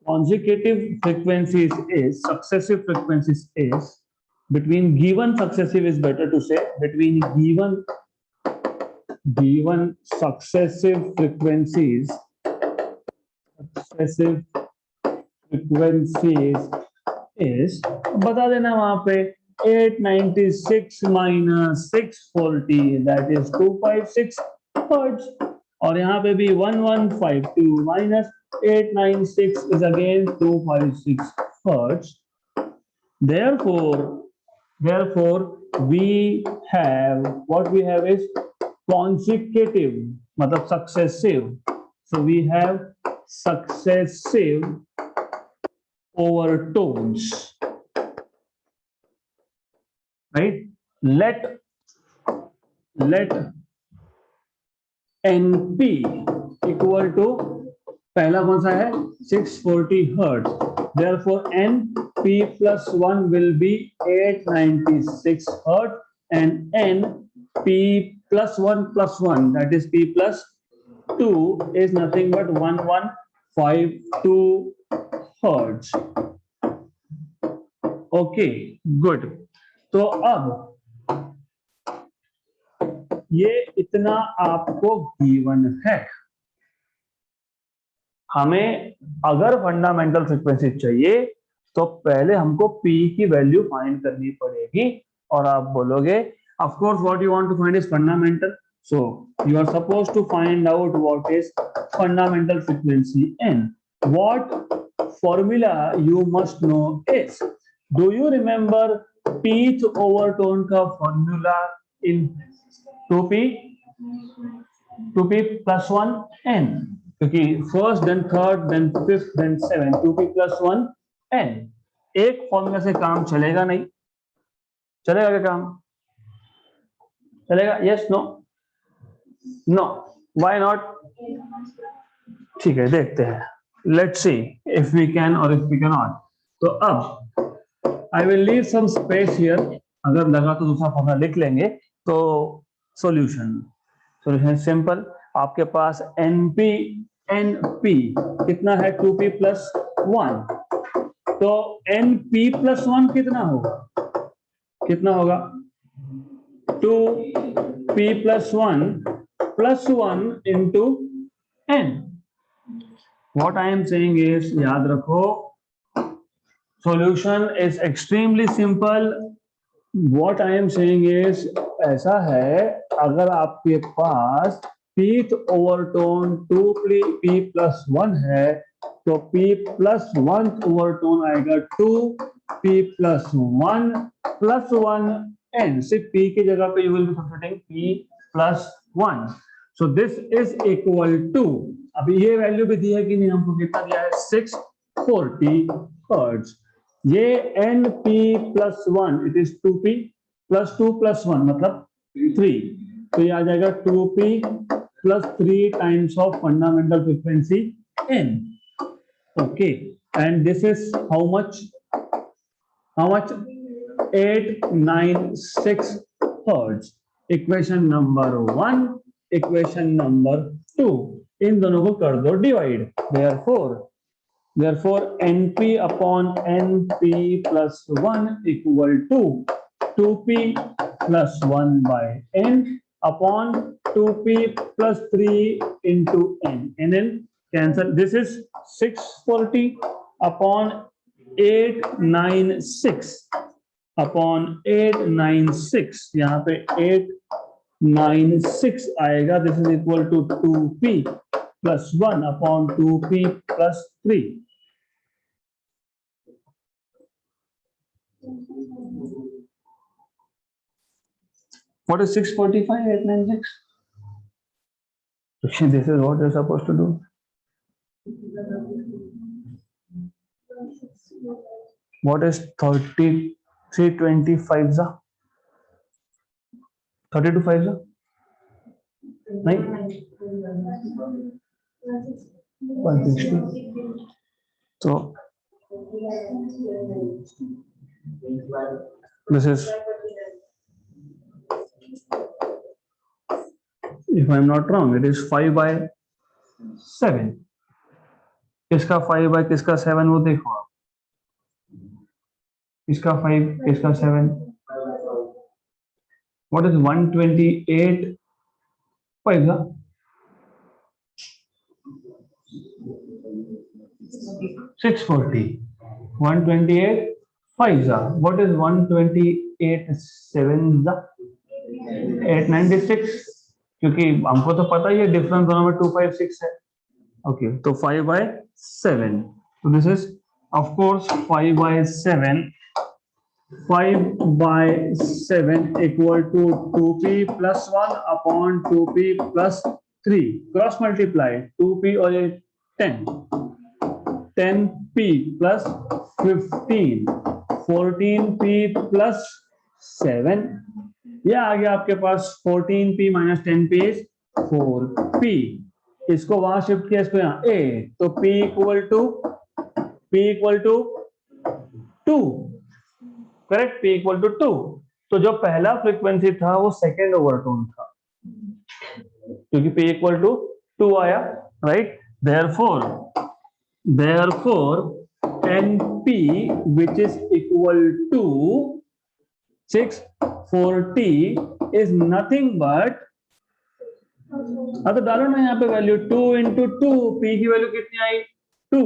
consecutive frequencies is successive frequencies is between given successive is better to say between given successive frequencies is बता देना वहां पे 896 minus 640 that is 256 hertz और यहाँ पे भी 1152 minus 896 is again 256 hertz. Therefore we have what we have is consecutive मतलब successive. So we have successive overtones, right? Let NP equal to पहला कौन सा है 640 hertz. Therefore NP plus 1 will be 896 hertz and NP plus 1 that is P plus 2 is nothing but 1152 hertz. Okay, good. तो अब ये इतना आपको गिवन है. हमें अगर फंडामेंटल फ्रीक्वेंसी चाहिए तो पहले हमको P की वैल्यू फाइंड करनी पड़ेगी और आप बोलोगे of course what you want to find is fundamental, so you are supposed to find out what is fundamental frequency n. What formula you must know is, do you remember pth overtone का formula in 2p plus 1 n, क्योंकि first then third then fifth then seven 2p plus 1 n. एक फॉर्मूला से काम चलेगा नहीं. चलेगा क्या काम? चलेगा? Yes no no why not? ठीक है, देखते हैं. Let's see if we can और इफ वी कैन नॉट. तो अब I will leave some space here. अगर लगा तो दूसरा फॉर्मूला लिख लेंगे. तो सॉल्यूशन सिंपल. आपके पास NP कितना है 2p plus 1. तो NP plus 1 कितना होगा? 2p plus 1 into n. What I am saying is, याद रखो, solution is extremely simple. What I am saying is, ऐसा है, अगर आपके पास pth overtone 2p plus 1 है तो p plus 1 overtone आएगा 2p plus 1 n. सिर्फ p की जगह पे you will be substituting p plus 1. So this is equal to, अभी ये वैल्यू भी दी है कि नहीं हमको? कितना दिया है? 640 hertz. ये NP plus 1 it is 2p plus 2 plus 1 मतलब 3. तो ये आ जाएगा 2p plus 3 times of fundamental frequency n. Okay, and this is how much? 896 hertz. Equation number 1, equation number 2, इन दोनों को कर दो divide. Therefore NP upon NP plus 1 equal to 2p plus 1 by n upon 2p plus 3 into n. And then cancel. This is 640 upon 896 upon 896. यहाँ पे 896 आएगा. This is equal to 2p plus 1 upon 2p plus 3. What is 645, 896? This is what you're supposed to do. What is 325 za? 32 5 za? नहीं 160. So This is, if I'm not wrong, it is 5/7. किसका 5 by किसका 7 वो देखो आप, किसका 5 किसका 7. What is 128 5 जा 640. 128 5 जा, what is 128 7 जा 896, क्योंकि हमको तो पता ही है डिफरेंस दोनों में 256 है. ओके, तो 5/7. तो this is of course 5/7. 5/7 equal to 2p plus 1 upon 2p plus 3. Cross multiply 2p और ये 10. 10p plus 15. 14p plus 7. ये आ गया आपके पास 14p minus 10p is 4p. इसको वहां शिफ्ट किया, इसको यहाँ 8. तो p equal to 2. Correct, p equal to 2. तो जो पहला फ्रीक्वेंसी था वो सेकेंड ओवरटोन था, क्योंकि p equal to 2 आया, right. therefore np which is equal to 640 is nothing but, अब तो डालो ना यहाँ पे वैल्यू 2 into 2. p की वैल्यू कितनी आई 2.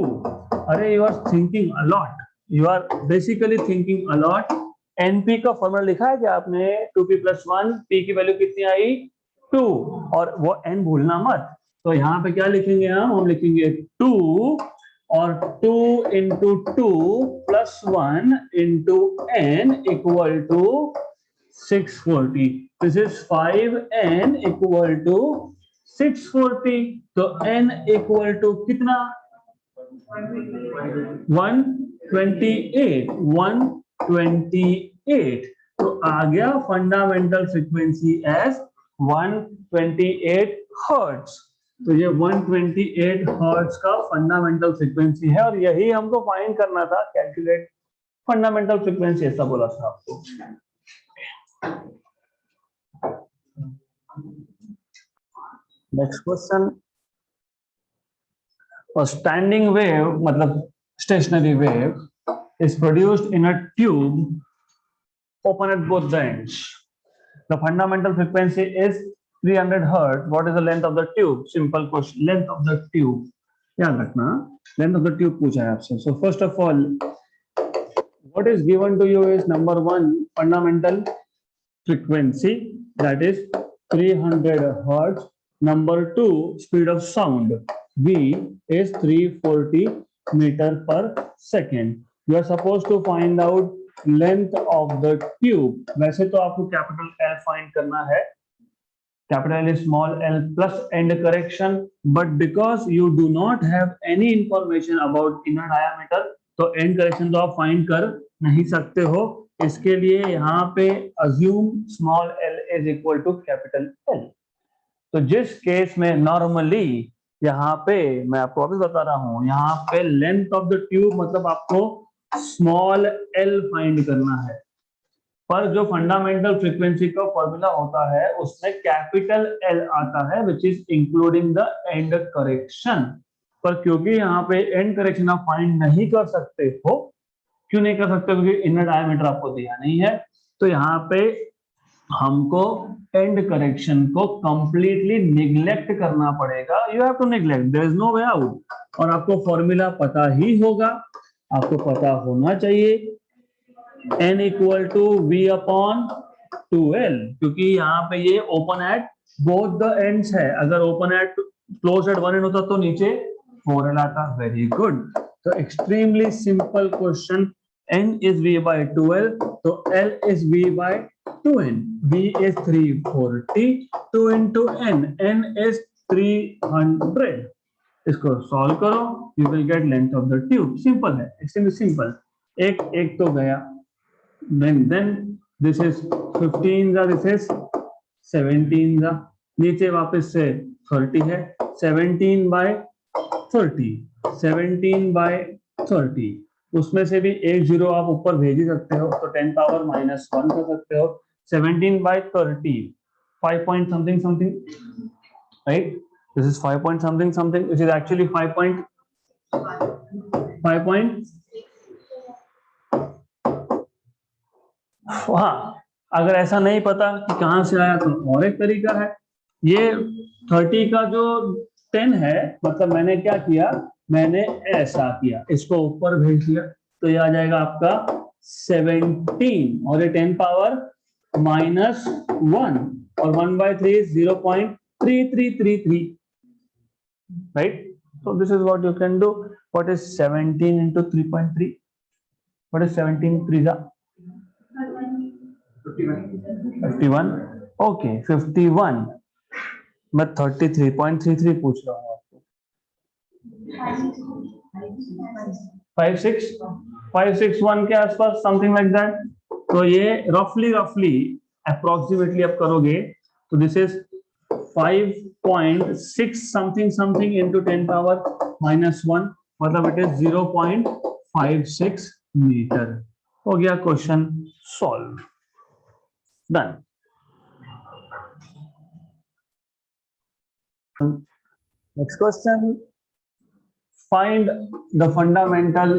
अरे you are thinking a lot, you are basically thinking a lot. np का फॉर्मूला लिखा है क्या आपने, 2p plus 1. p की वैल्यू कितनी आई 2, और वो n भूलना मत. तो यहाँ पे क्या लिखेंगे हम लिखेंगे 2 और 2 into 2 plus 1 into n equal to 640. This is 5n equal to 640. तो n equal to कितना 128. तो आ गया फंडामेंटल फ्रीक्वेंसी एज 128 हर्ट्ज. तो ये 128 हर्ट्ज का फंडामेंटल फ्रीक्वेंसी है, और यही हमको फाइंड करना था, कैलकुलेट फंडामेंटल फ्रीक्वेंसी, ऐसा बोला था आपको. Next question. A standing wave, मतलब stationary wave, is produced in a tube open at both the ends. The fundamental frequency is 300 hertz. What is the length of the tube? Simple question. Length of the tube. याद रखना, length of the tube पूछा है आपसे. So first of all, what is given to you is number 1 fundamental frequency, that is 300 hertz. Number 2 speed of sound. V is 340 meter per second. You are supposed to find out length of the tube. वैसे तो आपको कैपिटल L फाइंड करना है, capital L small l plus end correction, but because you do not have any information about inner diameter, तो end correction तो आप फाइंड कर नहीं सकते हो. इसके लिए यहाँ पे assume small l is equal to capital L. तो जिस केस में नॉर्मली यहाँ पे मैं आपको वापस बता रहा हूँ, यहाँ पे लेंथ ऑफ द ट्यूब मतलब आपको स्मॉल एल फाइंड करना है, पर जो फंडामेंटल फ्रीक्वेंसी का फॉर्मूला होता है उसमें कैपिटल एल आता है, which is including the end correction. पर क्योंकि यहाँ पे एंड करेक्शन आप फाइंड नहीं कर सकते हो, क्यों नहीं कर सकते, क्योंकि इनर डायमीटर आपको दिया नहीं है. तो यहाँ पे हमको एंड करेक्शन को कंप्लीटली निग्लेक्ट करना पड़ेगा. You have to neglect, there is no way out. और आपको फॉर्मूला पता ही होगा, आपको पता होना चाहिए, n equal to v upon 2l, क्योंकि यहाँ पे ये open at both the ends है. अगर open at close at one end होता तो नीचे 4l आता. Very good. तो extremely simple question. n is v by 2l, तो l is v by 2n. v is 340, 2 into n, n is 300. इसको सॉल्व करो, you will gate length of the tube. Simple है, एक्सट्रीमली सिंपल. एक तो गया, then this is 15 का, this is 17 का, नीचे वापस से 30 है. 17 by 30, 17 by 30, उसमें से भी एक जीरो आप ऊपर भेज ही सकते हो, तो 10 पावर -1 कर सकते हो। 17/30, 5 point something something, right? This is 5 point something something, which is actually 5 point। हाँ, अगर ऐसा नहीं पता कि कहाँ से आया तो और एक तरीका है। ये 30 का जो 10 है, मतलब मैंने क्या किया, मैंने ऐसा किया, इसको ऊपर भेज दिया, तो ये आ जाएगा आपका 17, और ये 10 पावर -1, और 1/3 is 0.3333, right? So this is what you can do. What is 17 into 3.3? What is 17 3 51? Okay, 51। मैं 33.33 पूछ रहा हूँ आपको। 561 के आसपास, समथिंग लाइक दैट। तो ये रफली अप्रोक्सीमेटली आप करोगे तो this is 5.6 something something into 10 power -1, मतलब इट इज 0.56 मीटर। हो गया question solve, done. Next question, find the fundamental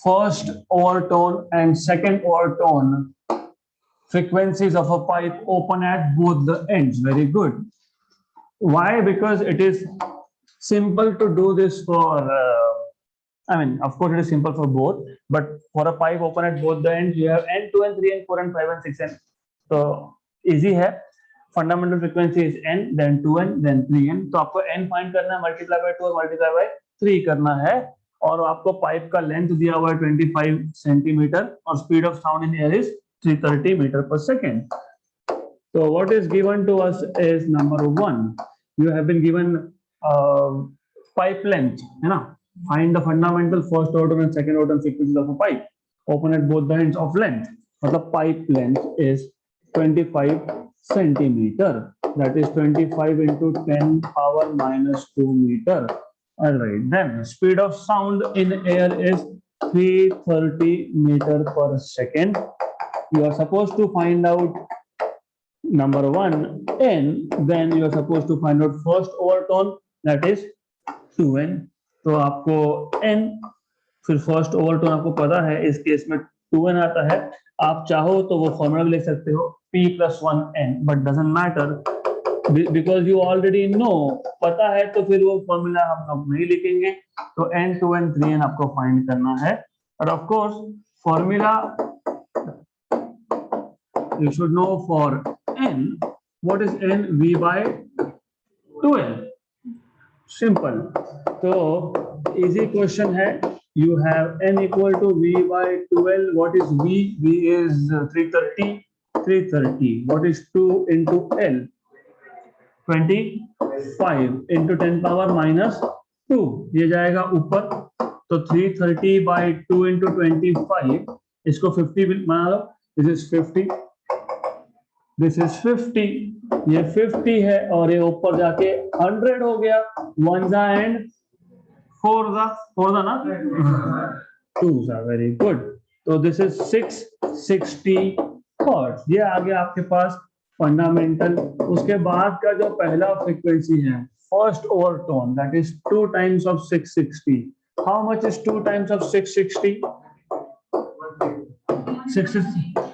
first overtone and second overtone frequencies of a pipe open at both the ends. Very good. Why? Because it is simple to do this for, I mean, of course it is simple for both, but for a pipe open at both the ends, you have n, 2, n, 3, n, 4, n, 5, n, 6, n. So easy है। Fundamental frequency is n, then 2n, then 3n। तो आपको n फाइंड करना है, मल्टीप्लाई बाय 2 और मल्टीप्लाई बाय 3 करना है, और आपको पाइप का लेंथ दिया हुआ है 25 सेंटीमीटर, और speed of sound in air is 330 metre per second. So what is given to us is number 1, you have been given pipe length, है ना? Find the fundamental first order and second order frequencies of a pipe open at both the ends of length। मतलब pipe length is 25 centimeter, that is 25 into 10 power -2 meter। All right, then speed of sound in air is 330 meter per second। You are supposed to find out number 1 n, then you are supposed to find out first overtone, that is 2n। तो आपको n, फिर फर्स्ट ओवरटोन आपको पता है, इस केस में 2n आता है। आप चाहो तो वो फॉर्मूला भी लिख सकते हो p + 1n, but doesn't matter because you already no, पता है तो फिर वो फॉर्मूला हम लोग नहीं लिखेंगे। तो n, 2n, 3n आपको फाइंड करना है, और of course formula you should know for n, what is n? v/2l, simple। तो easy question है, you have n equal to v/2l। what is v? V is 330। what is 2 into l? 25 into 10 power -2, ये जाएगा ऊपर, तो 330/2 into 25, इसको 50 बना लो, this is 50, this is 50, ये 50 है, और ये ऊपर जाके 100 हो गया, 1 जा एंड 4 जा ना, 2 जा। Very good. तो दिस इज 660 हर्ट्ज। ये आ गया आपके पास फंडामेंटल। उसके बाद का जो पहला फ्रीक्वेंसी है, first overtone, that is 2 times of 660। How much is 2 times of 660?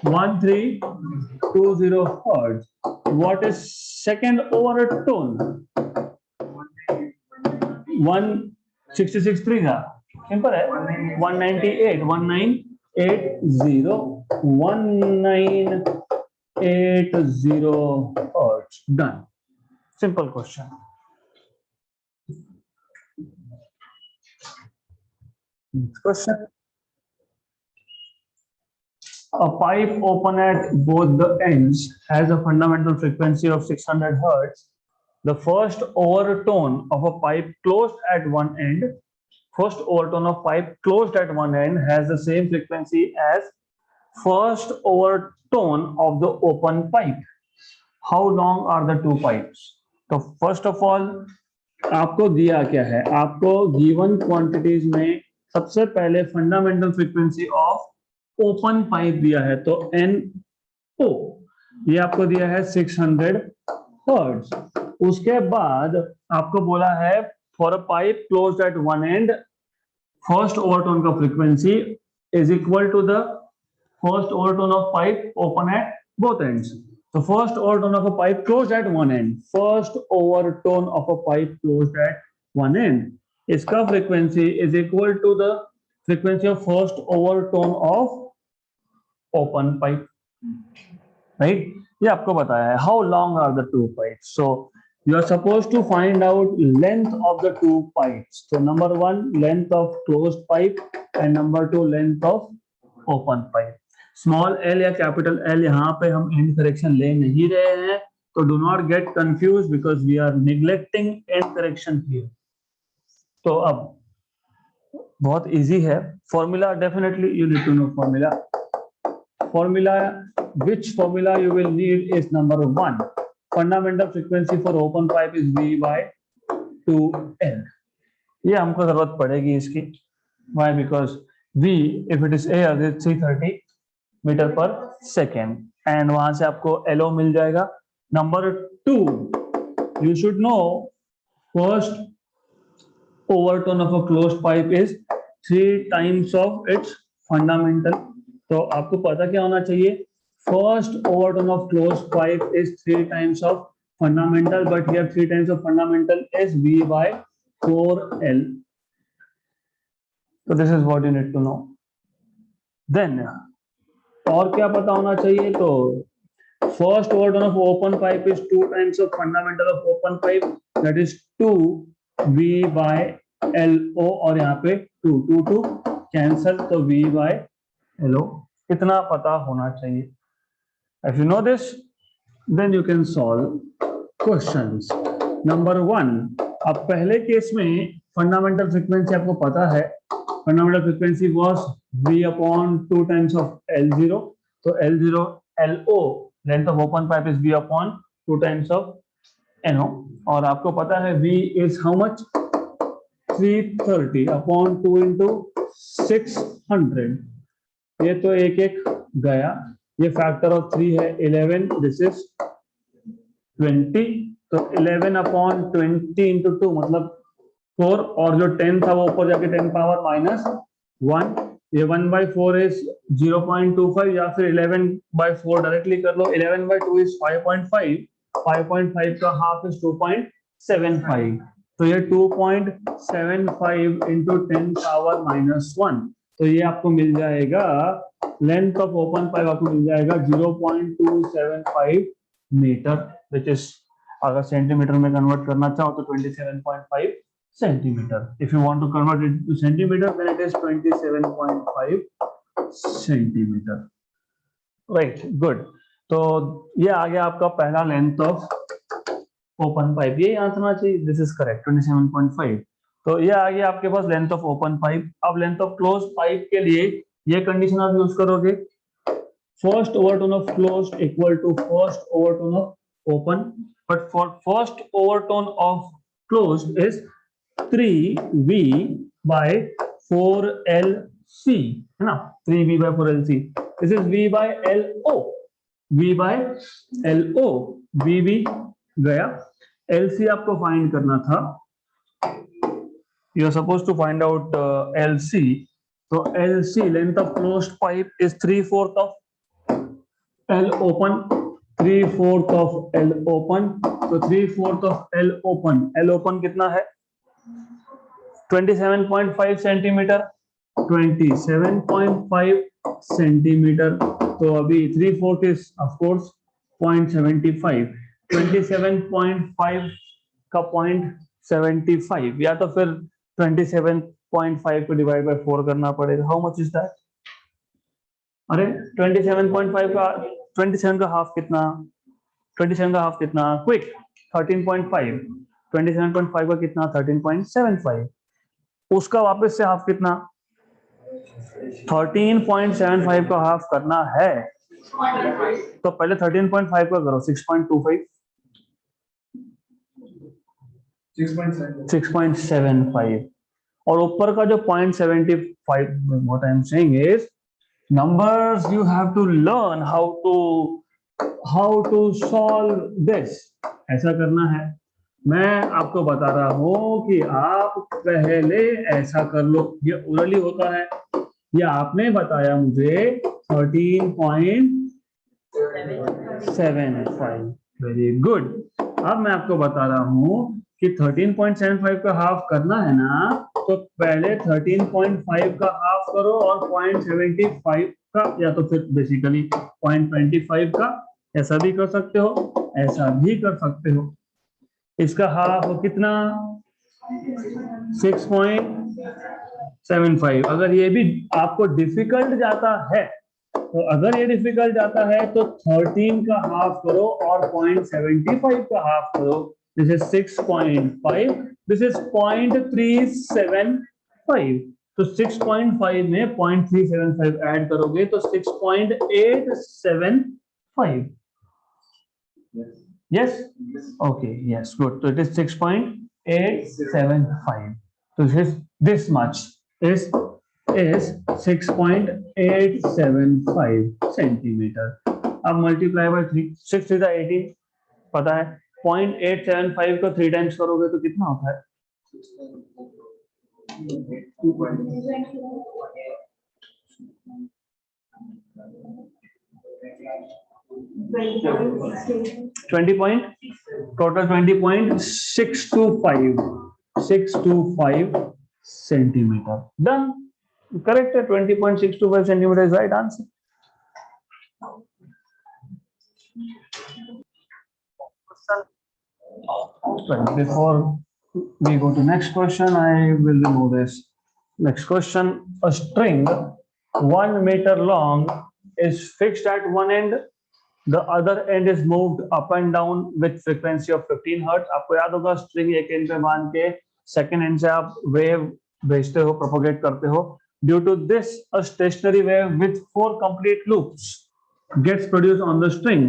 1320 hertz। what is second overtone? 166 3 था, सिंपल है, 198 1980 hertz। Done, simple question. Next question, a pipe open at both the ends has a fundamental frequency of 600 hertz। the first overtone of a pipe closed at one end, first overtone of pipe closed at one end has the same frequency as first overtone of the open pipe। how long are the two pipes? तो first of all आपको दिया क्या है, आपको given quantities में सबसे पहले fundamental frequency of open pipe दिया है, तो NO ये आपको दिया है 600 हर्ट्ज। उसके बाद आपको बोला है for a pipe closed at one end first overtone का frequency is equal to the first overtone of pipe open at both ends. So first overtone of a pipe closed at one end. First overtone of a pipe closed at one end. इसका frequency is equal to the frequency of first overtone of open pipe. Right? ये आपको बताया है. How long are the two pipes? So you are supposed to find out length of the two pipes. So number one, length of closed pipe, and number two, length of open pipe. Small L या कैपिटल एल यहाँ पे हम एंड करेक्शन ले नहीं रहे हैं, तो do not get confuse because we are neglecting end correction here. तो अब बहुत इजी है formula, definitely you need to know formula. Formula, which formula you will need is number one, fundamental frequency for open pipe is V by 2L। ये हमको जरूरत पड़ेगी इसकी, why? Because V if it is air is 330 metre per second, and वहां से आपको LO मिल जाएगा। Number two, you should know first overtone of a closed pipe is 3 times of its fundamental. तो आपको पता क्या होना चाहिए, first overtone of closed pipe is 3 times of fundamental, but here 3 times of fundamental is V by 4L। तो this is what you need to know. Then और क्या पता होना चाहिए, तो first overtone of open pipe is 2 times of fundamental of open pipe, that is 2V by LO, और यहाँ पे 2 कैंसल, तो V by LO। इतना पता होना चाहिए। If you know this then you can solve questions. Number one, अब पहले केस में फंडामेंटल फ्रीक्वेंसी आपको पता है, fundamental frequency was V upon 2 times of L0, तो L0 LO length of open pipe is V upon 2 times of NO, और आपको पता है V is how much, 330 upon 2 into 600। ये तो एक एक गया, ये फैक्टर ऑफ 3 है 11, दिस इज 20, तो 11 upon 20 into 2 मतलब 4, और जो 10 था वो ऊपर जाके 10 पावर माइनस 1, ये 1/4 इज 0.25, या फिर 11/4 डायरेक्टली कर लो। 11/2 इज 5.5, 5.5 का हाफ इज 2.75, तो ये 2.75 इंटू 10 पावर माइनस 1, तो ये आपको मिल जाएगा लेंथ ऑफ ओपन पाइप, आपको मिल जाएगा 0.275 मीटर, विच इज अगर सेंटीमीटर में कन्वर्ट करना चाहो तो 27.5 centimeter. If you want to convert it to centimeter, then it is 27.5 centimeter. Right, good. तो ये आ गया आपका पहला लेंथ ऑफ ओपन पाइप, ये आंसर चाहिए, दिस इज करेक्ट 27.5। तो ये आ गया आपके पास लेंथ ऑफ ओपन पाइप। अब लेंथ ऑफ क्लोज पाइप के लिए ये कंडीशन आप यूज करोगे, first overtone of close equal to first overtone of open, but for first overtone of close is 3V by 4LC, है ना, 3V by 4LC, this is V by LO, V by LO, VV गया, LC आपको फाइंड करना था, you are supposed to find out LC, so LC length of closed pipe is 3/4 of L open, 3/4 of L open, तो 3/4 of L open, L open कितना है 27.5 सेंटीमीटर, 27.5 सेंटीमीटर, तो अभी 3/4 इज ऑफ कोर्स 0.75, 27.5 का 0.75, या तो फिर 27.5 को डिवाइड बाय 4 करना पड़ेगा। How much is that? अरे 27.5 का 27 का हाफ कितना, 27 का हाफ कितना, क्विक 13.5, 27.5 का कितना 13.75, उसका वापस से हाफ कितना 13.75 का हाफ करना है, तो पहले 13.5 का करो 6.25, 6.75, और ऊपर का जो 0.75, what I am saying is numbers you have to learn how to solve this. ऐसा करना है. मैं आपको बता रहा हूं कि आप पहले ऐसा कर लो. ये ओरली होता है. ये आपने बताया मुझे 13.75. Very good. अब मैं आपको बता रहा हूं कि 13.75 का हाफ करना है ना, तो पहले 13.5 का हाफ करो और 0.75 का, या तो फिर बेसिकली 0.25 का. ऐसा भी कर सकते हो, ऐसा भी कर सकते हो. इसका हाफ कितना? 6.75. अगर ये भी आपको डिफिकल्ट जाता है, तो अगर ये डिफिकल्ट जाता है तो 13 का हाफ करो और 0.75 का हाफ करो. This is 6.5. This is 0.375. तो 6.5 में 0.375 ऐड करोगे तो 6.875. Yes? Okay, yes, good. So it is 6.875. So this much is 6.875 centimeter. अब multiply by 3. 6 3 18. पता है 0.875 को 3 times करोगे तो कितना होता है? 20 point total 20.625 centimeter. Done. Correct. 20.625 centimeter is right answer. Right. Before we go to next question, I will remove this. Next question: a string 1 meter long is fixed at one end. The other end is moved up and down with frequency of 15 hertz. आपको याद होगा स्ट्रिंग एक एंड पे बांध के सेकंड एंड से आप वेव भेजते हो, प्रोपोगेट करते हो. Due to this, a stationary wave with 4 complete loops gets produced on the string.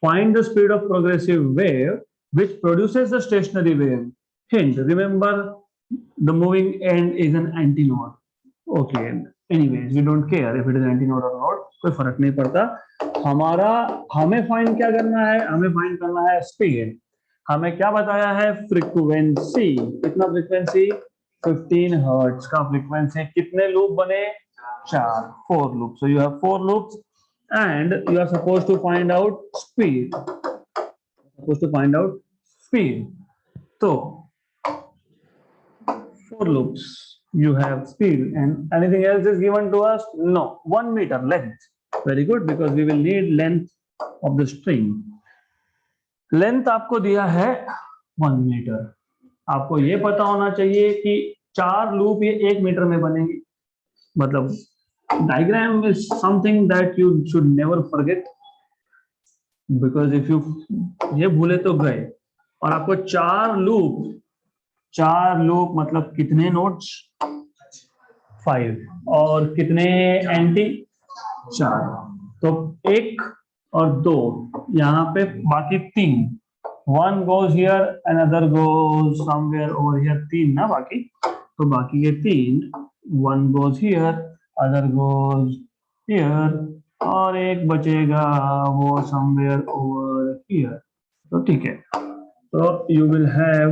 Find the speed of progressive wave which produces the stationary wave. Hint: remember, the moving end is an antinode. Okay. Anyways, we don't care if it is antinode or not. कोई फर्क नहीं पड़ता. हमें फाइंड क्या करना है? हमें फाइंड करना है स्पीड. हमें क्या बताया है? फ्रीक्वेंसी. कितना फ्रीक्वेंसी? 15 हर्ट्ज का फ्रीक्वेंसी. कितने लूप बने? 4 loop. So you have 4 loops and you are supposed to find out speed. तो 4 loops, you have speed, and anything else is given to us? No. 1 meter length. Very good, because we will need length of the string. Length आपको दिया है 1 मीटर. आपको ये पता होना चाहिए कि 4 लूप ये 1 मीटर में बनेंगे. मतलब diagram is something that you should never forget, because if you ये भूले तो गए. और आपको 4 लूप मतलब कितने नोट्स? 5. और कितने एंटी? 4. तो 1 और 2 यहाँ पे, बाकी 3. 1 goes here, another goes somewhere over here. 3 ना बाकी. तो बाकी ये 3, 1 goes here, other goes here, और एक बचेगा वो somewhere over here. तो ठीक है. तो you will have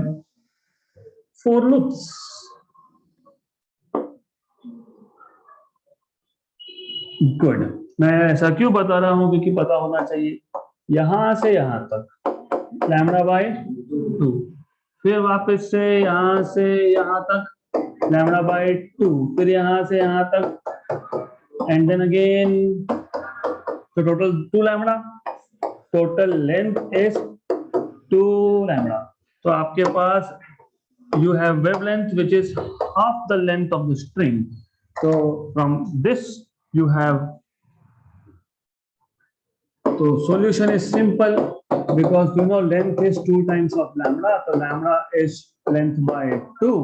4 loops. Good. मैं ऐसा क्यों बता रहा हूं? क्योंकि पता होना चाहिए. यहां से यहां तक लैम्डा बाय 2, फिर वापस से यहां तक लैम्डा बाय 2, फिर यहां से यहां तक, एंड देन अगेन. तो total 2 lambda. Total length is 2 lambda. तो आपके पास you have wavelength which is half the length of the string. So from this you have, so solution is simple, because you know length is 2 times of lambda. So lambda is length by 2.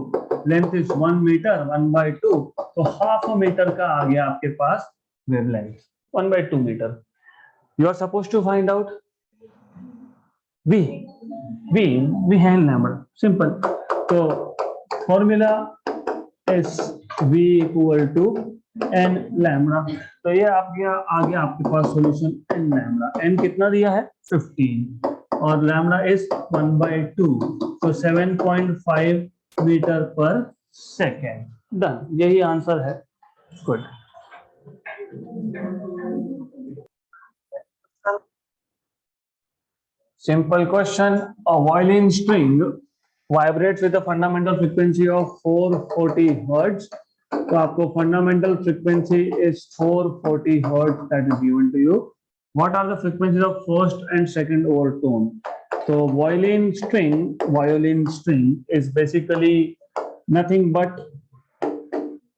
Length is 1 meter. 1 by 2. तो half a meter का आ गया आपके पास wavelength. 1 by 2 meter. You are supposed to find out V and lambda. Simple. तो formula as v equal to n lambda. तो ये आप गया आ गया आपके पास सॉल्यूशन एन लैम्बडा। एन कितना दिया है 15 और लैम्बडा इज 1/2, तो 7.5 मीटर पर सेकेंड। डन, यही आंसर है। Good. Simple question. A violin string vibrates with a fundamental frequency of 440 hertz. तो आपको fundamental frequency is 440 hertz that is given to you. What are the frequencies of first and second overtone? So violin string is basically nothing but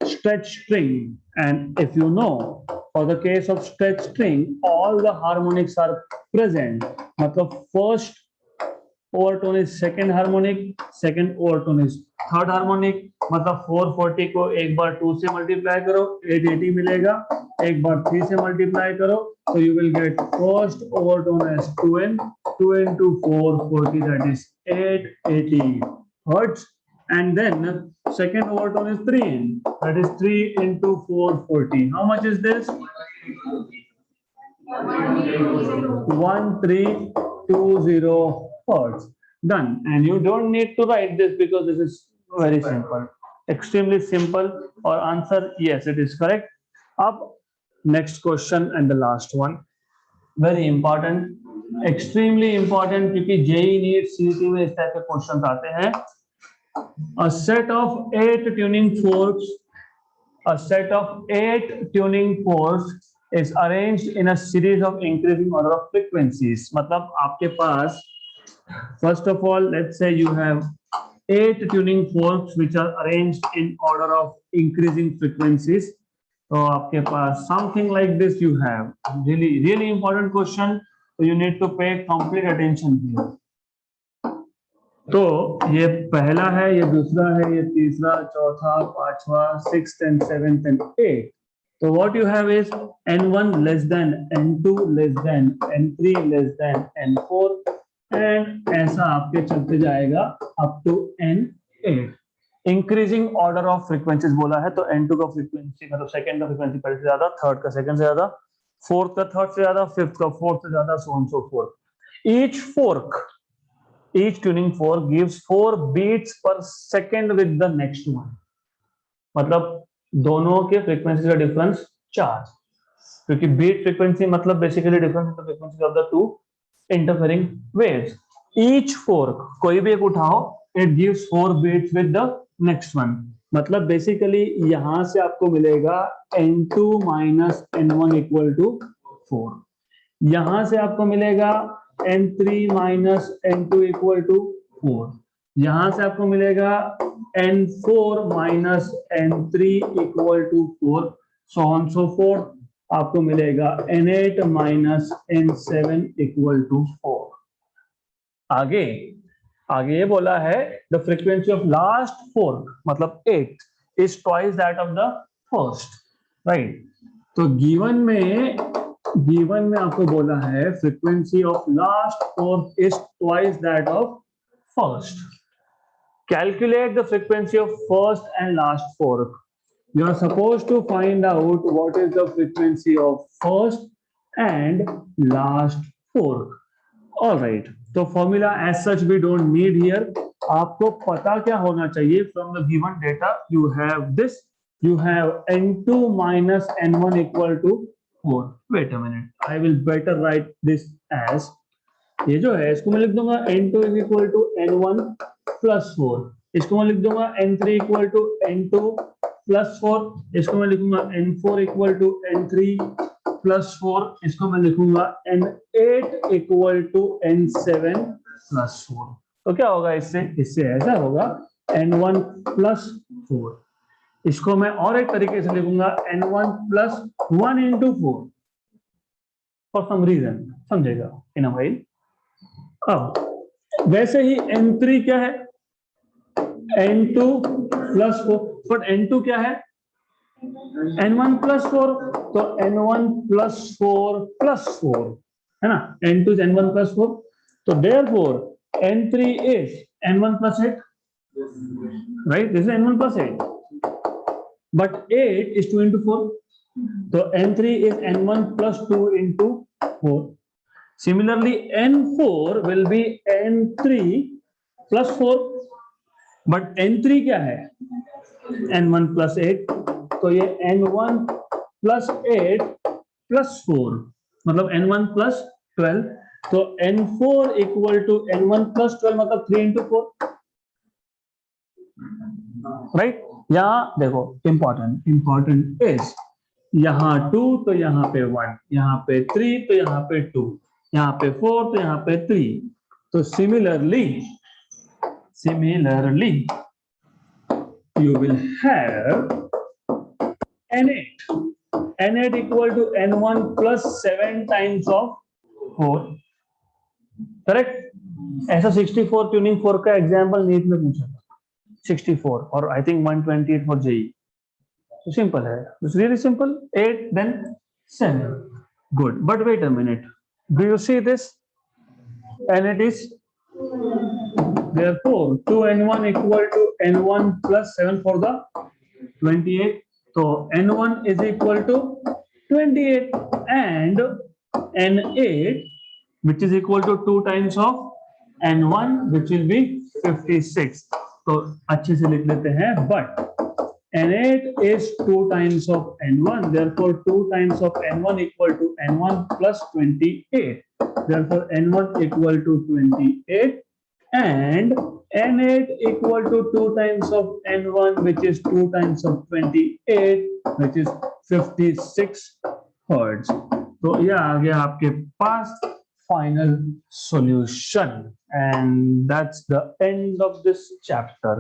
stretch string, and if you know, for the case of stretch string, all the harmonics are present. मतलब first overtone is second harmonic, second overtone is third harmonic. मतलब 440 को एक बार 2 से मल्टीप्लाई करो 880 मिलेगा, एक बार 3 से मल्टीप्लाई करो तो you will get first overtone as 2n, 2 into 440 that is 880 hertz, and then second overtone is 3n, that is 3 into 440. How much is this? 1320 hertz. Done. And you don't need to write this because this is very simple, extremely simple. Or answer yes, it is correct. Up next question and the last one, very important, extremely important, क्योंकि JEE NEET CET में इस टाइप के क्वेश्चन आते हैं. A set of 8 tuning forks is arranged in a series of increasing order of frequencies. मतलब आपके पास first of all, let's say you have 8 tuning forks which are arranged in order of increasing frequencies. तो आपके पास something like this you have. Really important question. So you need to pay complete attention here. तो ये पहला है, ये दूसरा है, ये तीसरा, चौथा, पांचवा, 6th and 7th and 8th. So what you have is n1 less than n2 less than n3 less than n4 and ऐसा आपके चलते जाएगा up to n8. Increasing order of frequencies बोला है, तो n2 का फ्रीक्वेंसी मतलब सेकंड का फ्रीक्वेंसी पहले से ज्यादा, थर्ड का सेकंड से ज्यादा, फोर्थ का थर्ड से ज्यादा, फिफ्थ का फोर्थ से ज्यादा, so on so forth. Each tuning fork gives 4 beats per second with the next one. मतलब दोनों के फ्रीक्वेंसी का डिफरेंस 4, क्योंकि बीट फ्रीक्वेंसी मतलब basically difference in the frequency of the two interfering waves. Each fork, कोई भी एक उठाओ, it gives 4 beats with the next one. मतलब बेसिकली यहां से आपको मिलेगा n2 minus n1 equal to 4. यहां से आपको मिलेगा n3 minus n2 equal to 4. यहां से आपको मिलेगा n4 minus n3 equal to 4, so on so forth. आपको मिलेगा n8 minus n7 equal to 4. आगे ये बोला है the frequency of last fork मतलब 8 is twice that of the first, right? तो गिवन में आपको बोला है frequency of last fork is twice that of first. Calculate the frequency of first and last fork. You are supposed to find out what is the frequency of first and last fork. All right. So formula as such we don't need here. आपको पता क्या होना चाहिए? From the given data, you have this. You have n2 minus n1 equal to 4. Wait a minute. I will better write this as, ये जो है इसको मैं लिख दूंगा n2 is equal to n1 plus 4. इसको मैं लिख दूंगा n3 equal to n2 plus 4. इसको मैं लिखूंगा n4 equal to n3 plus 4. इसको मैं लिखूंगा n8 equal to n7 plus 4. तो क्या होगा इससे ऐसा होगा n1 plus 4. इसको मैं और एक तरीके से लिखूंगा n1 plus 1 into 4 for some reason, समझेगा इन अ व्हाइल. अब वैसे ही n3 क्या है? n2 plus 4. बट n2 क्या है? n1 plus 4. तो n1 plus 4 plus 4 है ना? n2 is n1 plus 4. तो therefore n3 is n1 plus 8, right? This is n1 plus 8. but 8 is 2 into 4. So n3 is n1 plus 2 into 4. Similarly, n4 will be n3 plus 4. But n3 क्या है? n1 plus 8. तो ये n1 plus 8 plus 4 मतलब n1 plus 12. तो n4 equal to n1 plus 12 मतलब 3 into 4. राइट? यहाँ देखो इंपॉर्टेंट इज यहाँ 2 तो यहाँ पे 1, यहाँ पे 3 तो यहाँ पे 2, यहाँ पे 4 तो यहाँ पे 3. तो similarly you will have n8 equal to n1 plus 7 times of 4. Correct? ऐसा 64 ट्यूनिंग 4 का एग्जांपल नीट में पूछा था. 64 और आई थिंक 128 फॉर जेई. तो सिंपल है. It's really simple. 8 then 7. Good. But wait a minute. Do you see this? And it is therefore 2n1 equal to n1 plus 7 for the 28. So n1 is equal to 28 and n8 which is equal to 2 times of n1 which will be 56. तो अच्छे से लिख लेते हैं. But n8 is 2 times of n1, therefore 2 times of n1 equal to n1 plus 28. Therefore n1 equal to 28 and n8 equal to 2 times of n1 which is 2 times of 28 which is 56 hertz. तो ये आ गया आपके पास final solution and that's the end of this chapter.